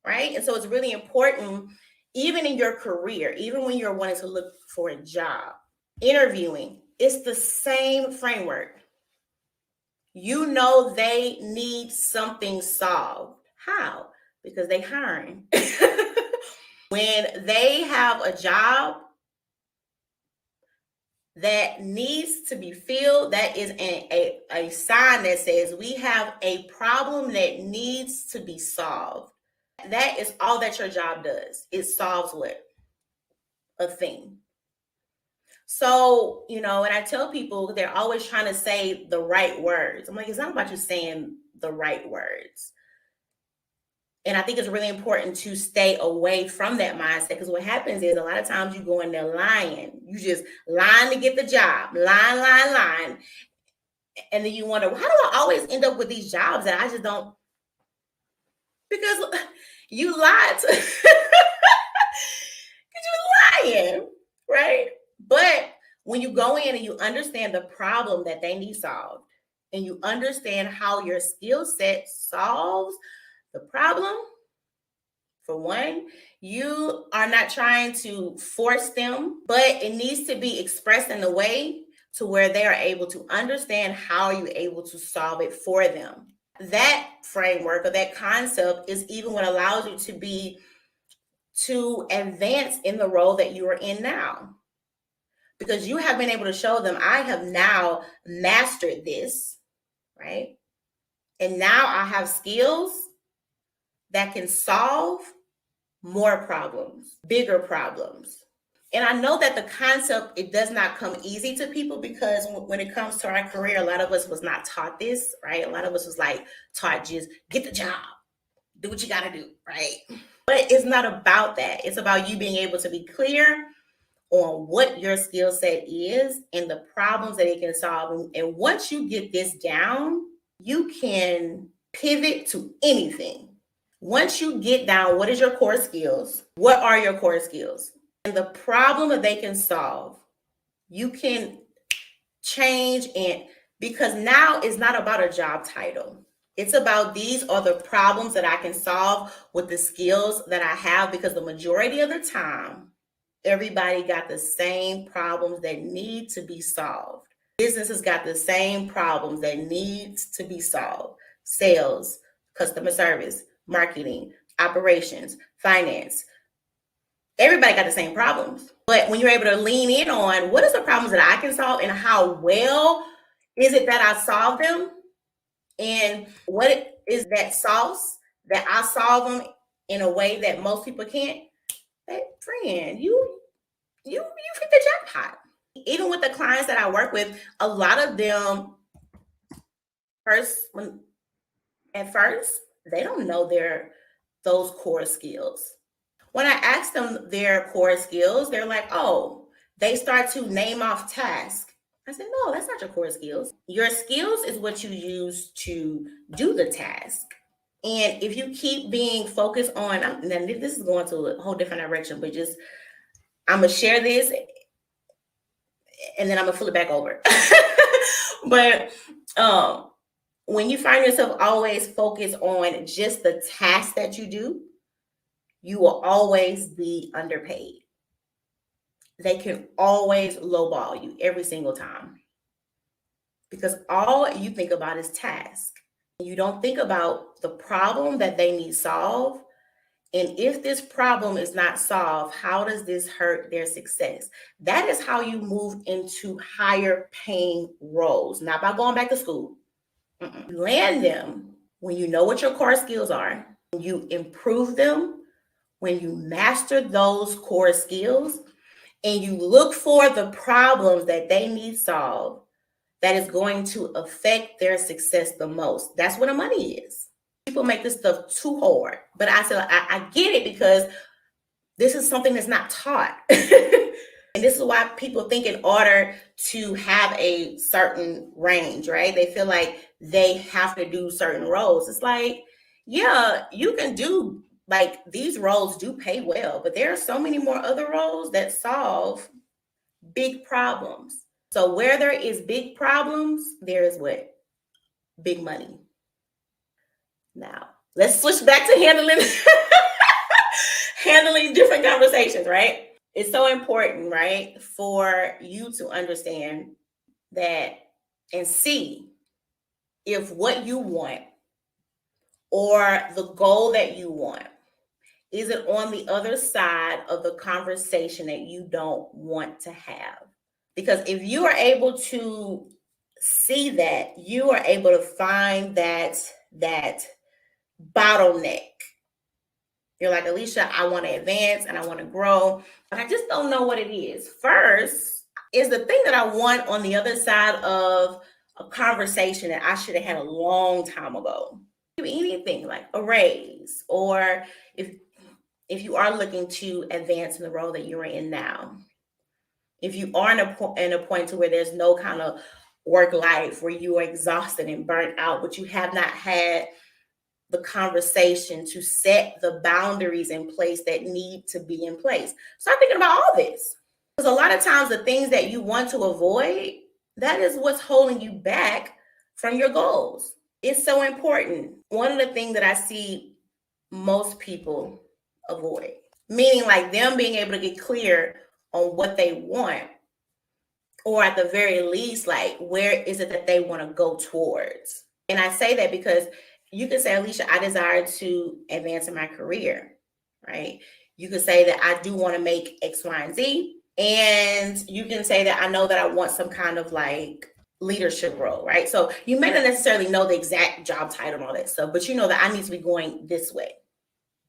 right? And so it's really important, even in your career, even when you're wanting to look for a job, interviewing, it's the same framework. You know they need something solved. How? Because they hiring. When they have a job that needs to be filled, that is a sign that says we have a problem that needs to be solved. That is all that your job does. It solves what? A thing. So, and I tell people, they're always trying to say the right words. I'm like, it's not about you saying the right words. And I think it's really important to stay away from that mindset, because what happens is a lot of times you go in there lying. You just lying to get the job, lying. And then you wonder, how do I always end up with these jobs that I just don't? Because you lied to, because you're lying, right? But when you go in and you understand the problem that they need solved, and you understand how your skill set solves the problem, for one, you are not trying to force them, but it needs to be expressed in a way to where they are able to understand how you're able to solve it for them. That framework or that concept is even what allows you to advance in the role that you are in now. Because you have been able to show them, I have now mastered this, right? And now I have skills that can solve more problems, bigger problems. And I know that the concept, it does not come easy to people, because when it comes to our career, a lot of us was not taught this, right? A lot of us was like taught just get the job, do what you got to do, right? But it's not about that. It's about you being able to be clear on what your skill set is and the problems that it can solve. And once you get this down, you can pivot to anything. Once you get down, what is your core skills? What are your core skills? And the problem that they can solve, you can change. And because now it's not about a job title. It's about, these are the problems that I can solve with the skills that I have, because the majority of the time, everybody got the same problems that need to be solved. Businesses got the same problems that needs to be solved. Sales, customer service, marketing, operations, finance. Everybody got the same problems. But when you're able to lean in on what is the problems that I can solve and how well is it that I solve them, and what is that sauce that I solve them in a way that most people can't, hey, friend, you hit the jackpot. Even with the clients that I work with, a lot of them at first, they don't know those core skills. When I ask them their core skills, they're like, oh, they start to name off tasks. I said, no, that's not your core skills. Your skills is what you use to do the task. And if you keep being focused on, and this is going to a whole different direction, but just, I'm going to share this and then I'm going to flip it back over. But when you find yourself always focused on just the task that you do, you will always be underpaid. They can always lowball you every single time, because all you think about is task. You don't think about the problem that they need solved. And if this problem is not solved, how does this hurt their success? That is how you move into higher paying roles, not by going back to school. You land them when you know what your core skills are, you improve them, when you master those core skills, and you look for the problems that they need solved that is going to affect their success the most. That's where the money is. People make this stuff too hard. But I said, I get it because this is something that's not taught. And this is why people think in order to have a certain range, right? They feel like they have to do certain roles. It's like, yeah, you can do, like, these roles do pay well, but there are so many more other roles that solve big problems. So where there is big problems, there is what? Big money. Now, let's switch back to handling different conversations, right? It's so important, right, for you to understand that and see if what you want or the goal that you want, is it on the other side of the conversation that you don't want to have? Because if you are able to see that, you are able to find that bottleneck. You're like, Alicia, I want to advance and I want to grow, but I just don't know what it is. First, is the thing that I want on the other side of a conversation that I should have had a long time ago. Anything like a raise, or if you are looking to advance in the role that you're in now. If you are in a point to where there's no kind of work life where you are exhausted and burnt out, but you have not had the conversation to set the boundaries in place that need to be in place. Start thinking about all this. Because a lot of times the things that you want to avoid, that is what's holding you back from your goals. It's so important. One of the things that I see most people avoid, meaning like them being able to get clear on what they want, or at the very least, like, where is it that they want to go towards? And I say that because you can say, Alicia, I desire to advance in my career, right? You can say that I do want to make X, Y, and Z. And you can say that I know that I want some kind of like leadership role, right? So you may not necessarily know the exact job title and all that stuff, but you know that I need to be going this way.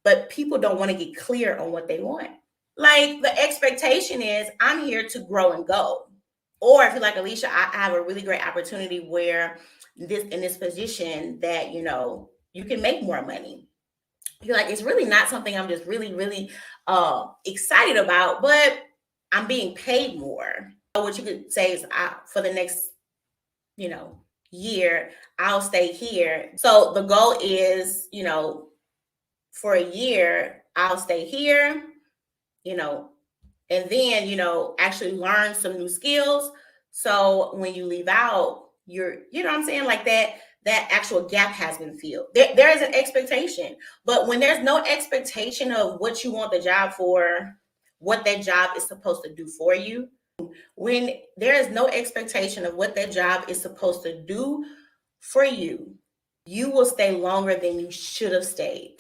But people don't want to get clear on what they want. Like, the expectation is I'm here to grow and go. Or if you're like, Alicia, I have a really great opportunity where in this position that, you can make more money. You're like, it's really not something I'm just really, really excited about, but I'm being paid more. So what you could say is, for the next, year, I'll stay here. So the goal is, for a year, I'll stay here, and then, actually learn some new skills. So when you leave out, you know what I'm saying? Like that actual gap has been filled. There is an expectation, but when there's no expectation of what you want the job for, what that job is supposed to do for you, when there is no expectation of what that job is supposed to do for you, you will stay longer than you should have stayed.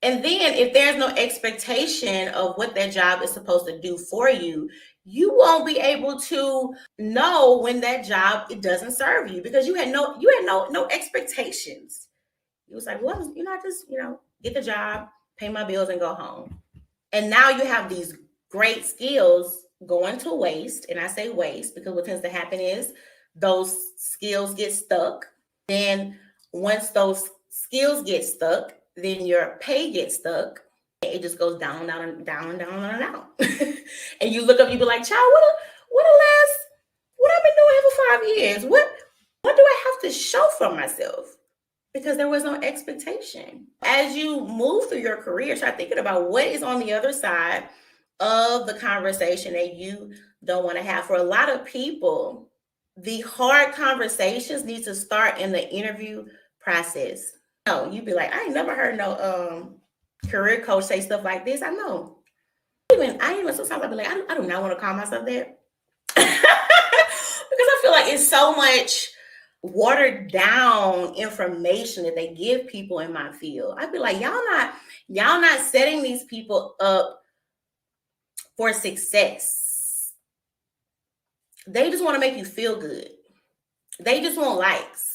And then if there's no expectation of what that job is supposed to do for you, you won't be able to know when that job, it doesn't serve you, because you had no expectations. You was like, well, I just, get the job, pay my bills and go home. And now you have these great skills going to waste. And I say waste because what tends to happen is those skills get stuck. Then once those skills get stuck, then your pay gets stuck. It just goes down, down, down, down, down, down. And you look up, you be like, child, what I've been doing here for 5 years? What do I have to show for myself? Because there was no expectation. As you move through your career, start thinking about what is on the other side of the conversation that you don't want to have. For a lot of people, the hard conversations need to start in the interview process. No, you'd be like, I ain't never heard no career coach say stuff like this. I know. I even sometimes I'd be like, I do not want to call myself that. Because I feel like it's so much watered down information that they give people in my field. I'd be like, y'all not setting these people up for success. They just want to make you feel good. They just want likes.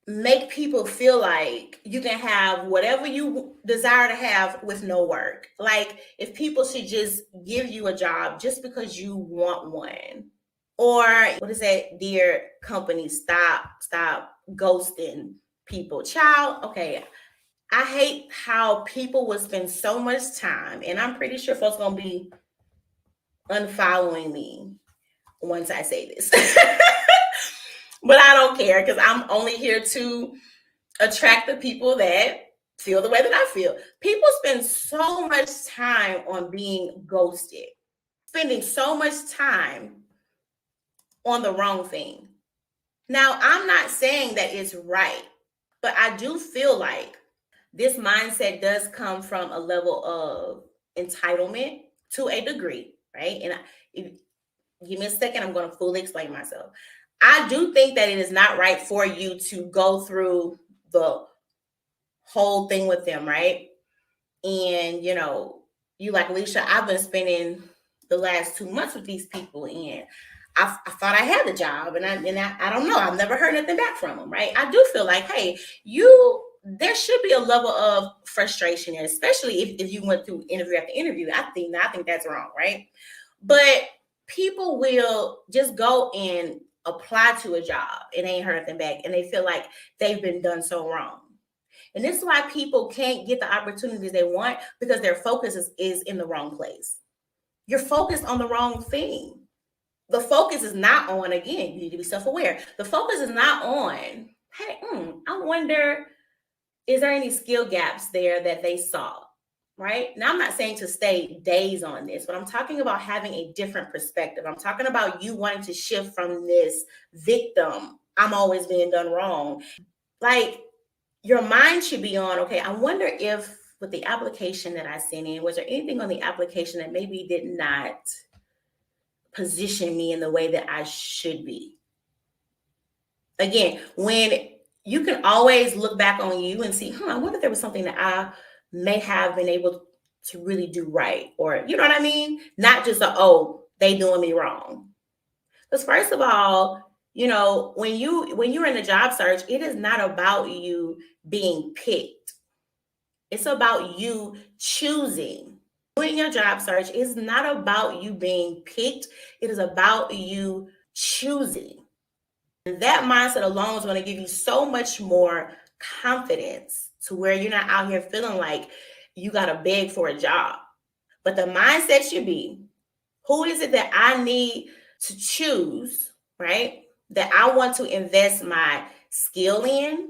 Make people feel like you can have whatever you desire to have with no work. Like, if people should just give you a job just because you want one. Or what is that, dear company, stop ghosting people. Child, okay. I hate how people will spend so much time, and I'm pretty sure folks gonna be unfollowing me once I say this. But I don't care because I'm only here to attract the people that feel the way that I feel. People spend so much time on being ghosted, spending so much time on the wrong thing. Now, I'm not saying that it's right, but I do feel like this mindset does come from a level of entitlement to a degree, right? And give me a second, I'm going to fully explain myself. I do think that it is not right for you to go through the whole thing with them, right? And you like, Alicia, I've been spending the last 2 months with these people, and I thought I had the job, and I don't know. I've never heard nothing back from them, right? I do feel like, hey, there should be a level of frustration there, especially if you went through interview after interview. I think that's wrong, right? But people will just go and apply to a job and they ain't heard nothing back, and they feel like they've been done so wrong. And this is why people can't get the opportunities they want, because their focus is in the wrong place. You're focused on the wrong thing. The focus is not on, again, you need to be self-aware. The focus is not on, hey, I wonder, is there any skill gaps there that they saw, right? Now, I'm not saying to stay days on this, but I'm talking about having a different perspective. I'm talking about you wanting to shift from this victim, I'm always being done wrong. Like, your mind should be on, okay, I wonder if with the application that I sent in, was there anything on the application that maybe did not position me in the way that I should be? Again, when you can always look back on you and see, I wonder if there was something that I may have been able to really do right, or you know what I mean? Not just they doing me wrong. Because first of all, when you're in a job search, it is not about you being picked. It's about you choosing. Doing your job search is not about you being picked. It is about you choosing. And that mindset alone is going to give you so much more confidence to where you're not out here feeling like you got to beg for a job. But the mindset should be, who is it that I need to choose, right? That I want to invest my skill in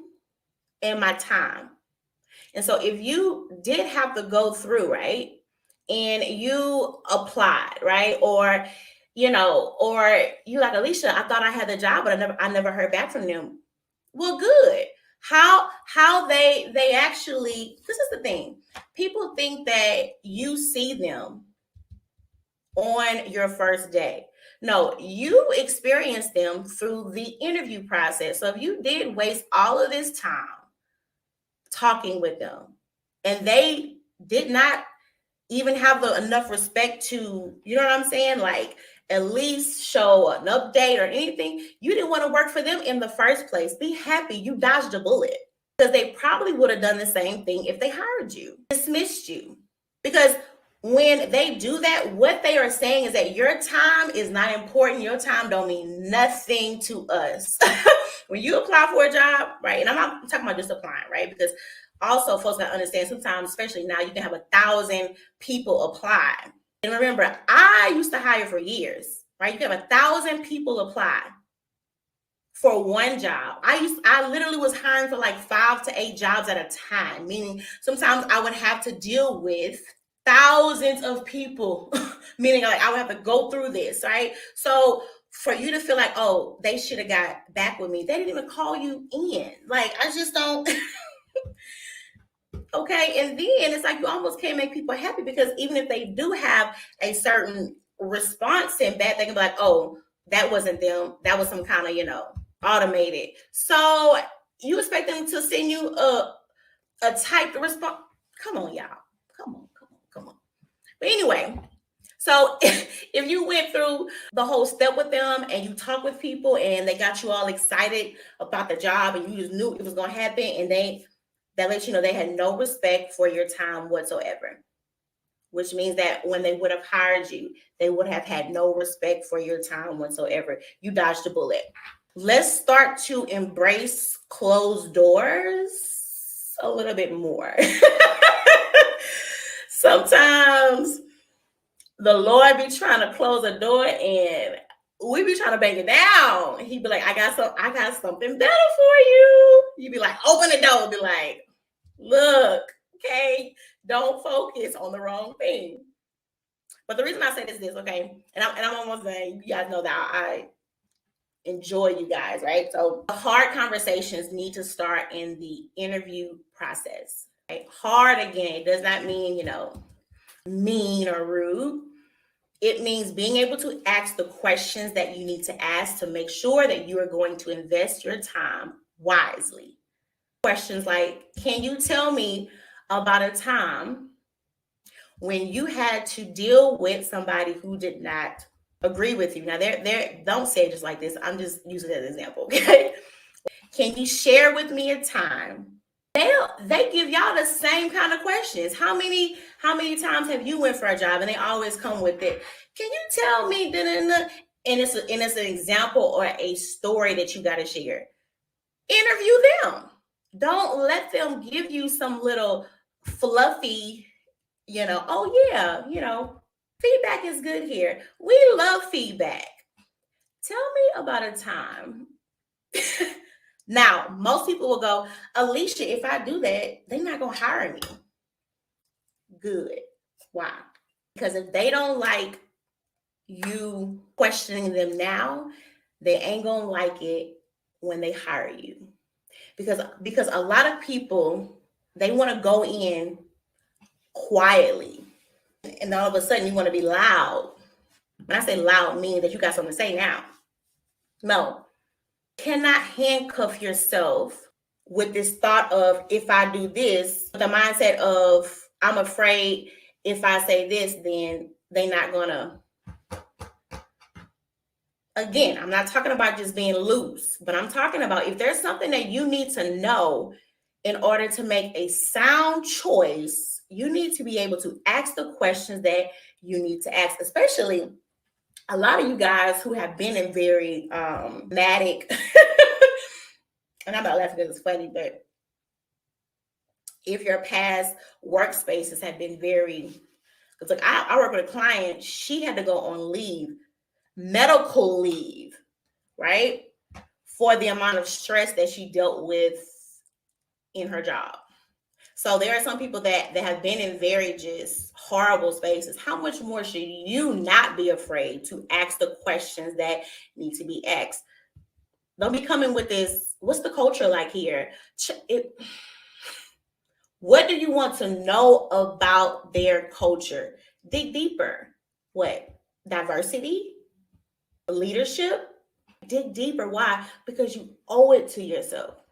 and my time. And so if you did have to go through, right, and you applied, right, or you like, Alicia, I thought I had the job, but I never heard back from them. Well, good. How they actually, this is the thing. People think that you see them on your first day. No, you experience them through the interview process. So if you did waste all of this time talking with them and they did not even have enough respect to, you know what I'm saying? Like, at least show an update or anything. You didn't want to work for them in the first place. Be happy you dodged a bullet, because they probably would have done the same thing if they hired you, dismissed you. Because when they do that, what they are saying is that your time is not important. Your time don't mean nothing to us. When you apply for a job, right? And I'm not talking about just applying, right? Because also folks got to understand, sometimes, especially now, you can have 1,000 people apply. And remember, I used to hire for years, right? You can have 1,000 people apply for one job. I literally was hiring for like 5 to 8 jobs at a time, meaning sometimes I would have to deal with thousands of people, meaning like I would have to go through this, right? So for you to feel like, oh, they should have got back with me, they didn't even call you in. Like, I just don't. Okay, and then it's like you almost can't make people happy, because even if they do have a certain response sent back, they can be like, oh, that wasn't them. That was some kind of, automated. So you expect them to send you a typed response? Come on, y'all. Come on. But anyway, so if you went through the whole step with them and you talk with people and they got you all excited about the job and you just knew it was going to happen, and that lets you know they had no respect for your time whatsoever, which means that when they would have hired you, they would have had no respect for your time whatsoever. You dodged a bullet. let's start to embrace closed doors a little bit more. Sometimes the Lord be trying to close a door and we be trying to bang it down. He be like, I got something better for you. You be like, open the door. Be like, look, okay, don't focus on the wrong thing. But the reason I say this is okay, and I'm almost done. You guys know that I enjoy you guys, right? So hard conversations need to start in the interview process. Right? Hard, again, it does not mean, mean or rude. It means being able to ask the questions that you need to ask to make sure that you are going to invest your time wisely. Questions like, can you tell me about a time when you had to deal with somebody who did not agree with you? Now, don't say it just like this. I'm just using it as an example, okay? Can you share with me a time? They give y'all the same kind of questions. How many times have you went for a job and they always come with it? Can you tell me? And it's an example or a story that you got to share. Interview them. Don't let them give you some little fluffy, oh yeah, feedback is good here. We love feedback. Tell me about a time. Now, most people will go, Alicia, if I do that, they're not going to hire me. Good. Why? Because if they don't like you questioning them now, they ain't going to like it when they hire you. Because a lot of people, they want to go in quietly. And all of a sudden, you want to be loud. When I say loud, meaning that you got something to say now. No. Cannot handcuff yourself with this thought of, if I do this, the mindset of, I'm afraid if I say this, then they're not gonna. Again, I'm not talking about just being loose, but I'm talking about if there's something that you need to know in order to make a sound choice, you need to be able to ask the questions that you need to ask, especially a lot of you guys who have been in very dramatic and I'm not laughing because it's funny, but if your past workspaces have been very, because like I work with a client, she had to go on leave, medical leave, right? For the amount of stress that she dealt with in her job. So there are some people that have been in very just horrible spaces. How much more should you not be afraid to ask the questions that need to be asked? Don't be coming with this, what's the culture like here? What do you want to know about their culture? Dig deeper. What? Diversity? Leadership? Dig deeper. Why? Because you owe it to yourself.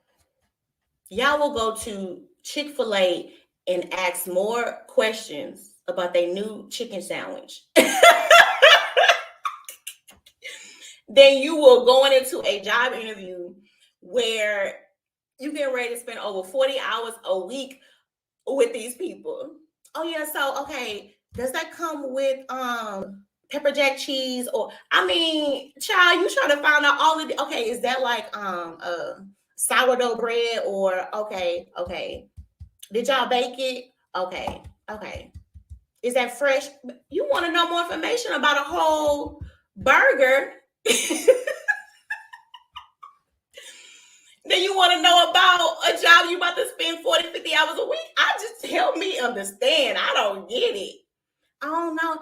Y'all will go to Chick-fil-A and ask more questions about their new chicken sandwich than you will going into a job interview where you get ready to spend over 40 hours a week with these people. Oh yeah, so okay, does that come with pepper jack cheese? Or I mean, child, you trying to find out all of the, okay, is that like sourdough bread? Or okay, did y'all bake it? Okay, is that fresh? You want to know more information about a whole burger then you want to know about a job you about to spend 40, 50 hours a week? Just help me understand. I don't get it. I don't know.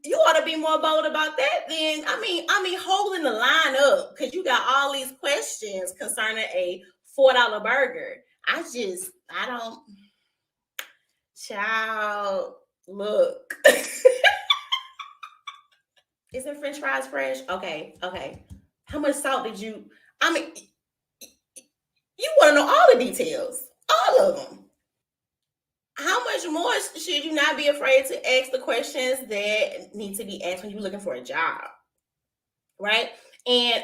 You ought to be more bold about that then. I mean, holding the line up because you got all these questions concerning a $4 burger. I don't. Child, look. Isn't French fries fresh? Okay. How much salt did you? I mean, you want to know all the details, all of them. How much more should you not be afraid to ask the questions that need to be asked when you're looking for a job, right?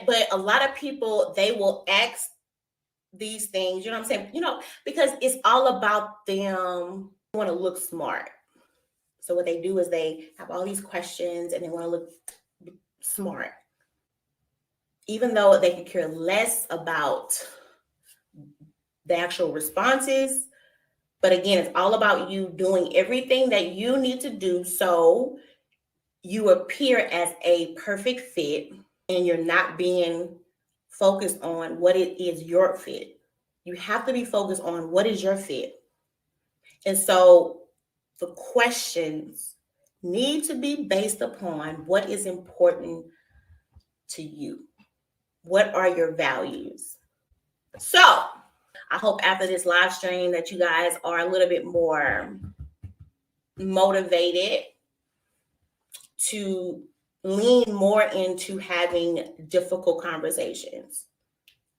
But a lot of people, they will ask these things, you know what I'm saying? Because it's all about them want to look smart. So what they do is they have all these questions and they want to look smart. even though they could care less about the actual responses. But again, it's all about you doing everything that you need to do so you appear as a perfect fit and you're not being focused on what it is your fit. You have to be focused on what is your fit. And so the questions need to be based upon what is important to you. What are your values? So I hope after this live stream that you guys are a little bit more motivated to lean more into having difficult conversations.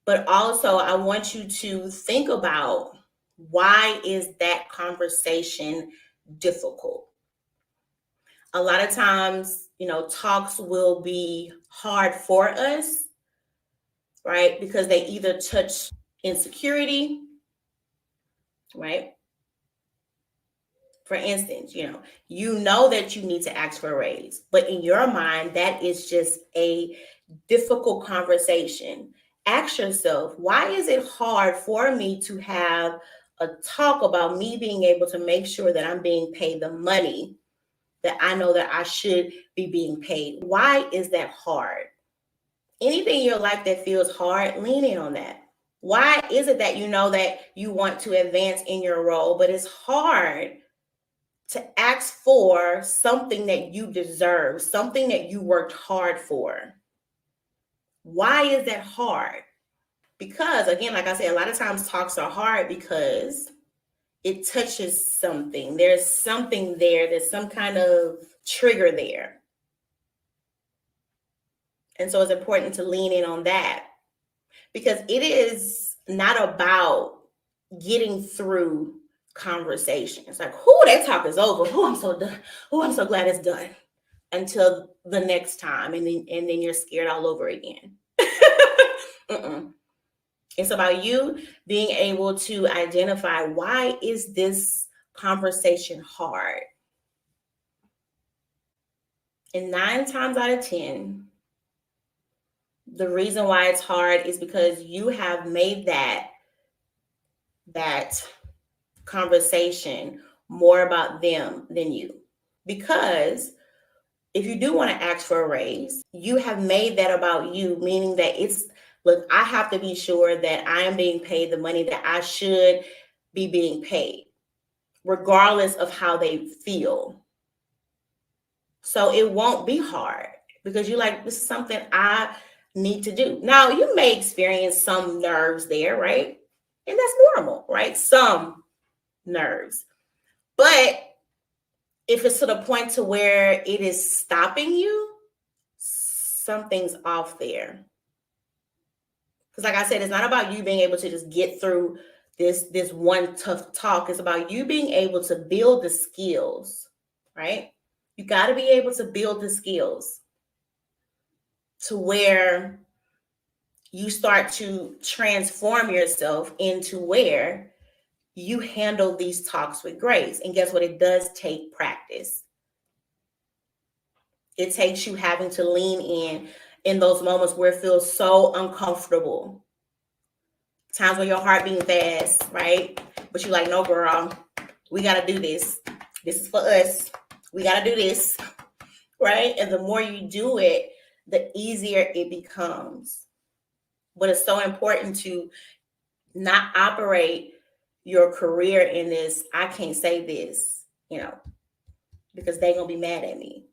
But also, I want you to think about, why is that conversation difficult? A lot of times, talks will be hard for us, right? Because they either touch insecurity, right? For instance, you know that you need to ask for a raise, but in your mind, that is just a difficult conversation. Ask yourself, why is it hard for me to have a talk about me being able to make sure that I'm being paid the money that I know that I should be being paid? Why is that hard? Anything in your life that feels hard, lean in on that. Why is it that you know that you want to advance in your role, but it's hard to ask for something that you deserve, something that you worked hard for? Why is that hard? Because again, like I said, a lot of times talks are hard because it touches something. There's something there. There's some kind of trigger there. And so it's important to lean in on that, because it is not about getting through conversations. Like, that talk is over. I'm so done. I'm so glad it's done. Until the next time, and then you're scared all over again. It's about you being able to identify, why is this conversation hard? And 9 times out of 10, the reason why it's hard is because you have made that conversation more about them than you. Because if you do want to ask for a raise, you have made that about you, meaning that look, I have to be sure that I am being paid the money that I should be being paid, regardless of how they feel. So it won't be hard, because you're like, this is something I need to do. Now, you may experience some nerves there, right? And that's normal, right? Some nerves. But if it's to the point to where it is stopping you, something's off there. Because like I said, it's not about you being able to just get through this one tough talk. It's about you being able to build the skills, right? You got to be able to build the skills to where you start to transform yourself into where you handle these talks with grace. And guess what? It does take practice. It takes you having to lean in those moments where it feels so uncomfortable. Times when your heart beating fast, right? But you're like, no, girl, we got to do this. This is for us. We got to do this, right? And the more you do it, the easier it becomes. But it's so important to not operate your career in this, I can't say this, because they're going to be mad at me.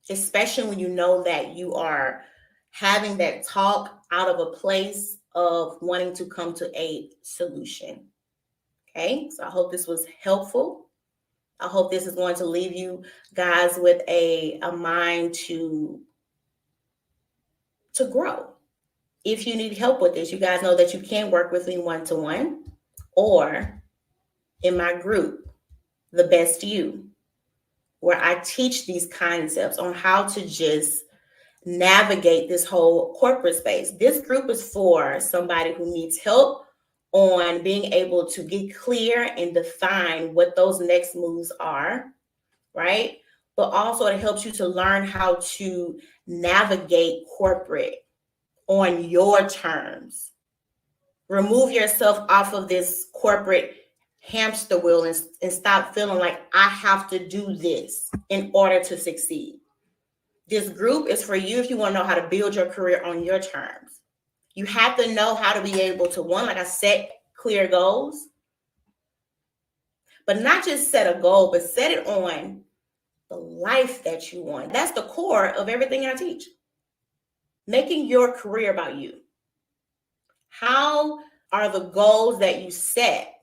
Especially when you know that you are having that talk out of a place of wanting to come to a solution. Okay, so I hope this was helpful. I hope this is going to leave you guys with a mind to grow. If you need help with this, you guys know that you can work with me one-to-one or in my group, The Best You, where I teach these concepts on how to just navigate this whole corporate space. This group is for somebody who needs help on being able to get clear and define what those next moves are, right? But also it helps you to learn how to navigate corporate, on your terms. Remove yourself off of this corporate hamster wheel and stop feeling like I have to do this in order to succeed. This group is for you if you want to know how to build your career on your terms. You have to know how to be able to, one, like I set clear goals, but not just set a goal, but set it on the life that you want. That's the core of everything I teach. Making your career about you. How are the goals that you set?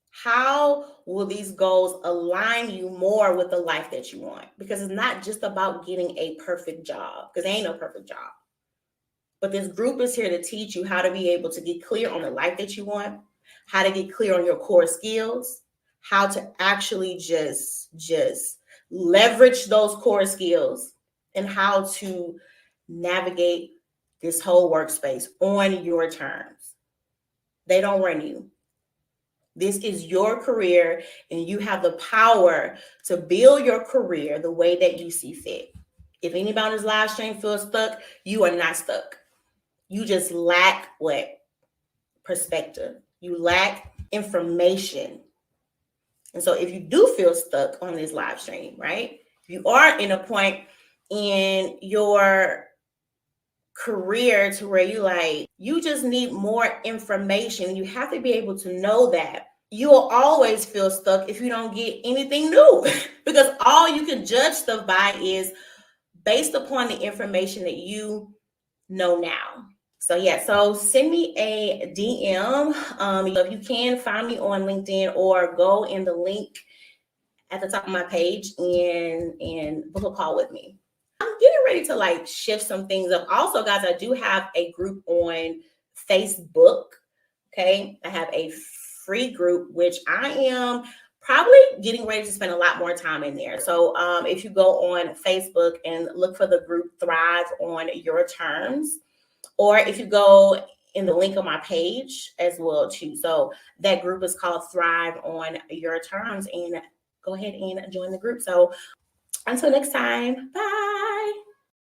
How will these goals align you more with the life that you want? Because it's not just about getting a perfect job, because there ain't no perfect job. But this group is here to teach you how to be able to get clear on the life that you want, how to get clear on your core skills, how to actually just leverage those core skills, and how to navigate this whole workspace on your terms. They don't run you. This is your career, and you have the power to build your career the way that you see fit. If anybody on this live stream feels stuck, you are not stuck. You just lack what? Perspective. You lack information. And so if you do feel stuck on this live stream, right? You are in a point in your career to where you just need more information. You have to be able to know that you'll always feel stuck if you don't get anything new because all you can judge stuff by is based upon the information that you know now. So yeah, so send me a DM. If you can, find me on LinkedIn or go in the link at the top of my page and book a call with me. I'm getting ready to shift some things up. Also, guys, I do have a group on Facebook. Okay, I have a free group, which I am probably getting ready to spend a lot more time in there. So if you go on Facebook and look for the group Thrive on Your Terms, or if you go in the link on my page as well too. So that group is called Thrive on Your Terms, and go ahead and join the group. So until next time, bye.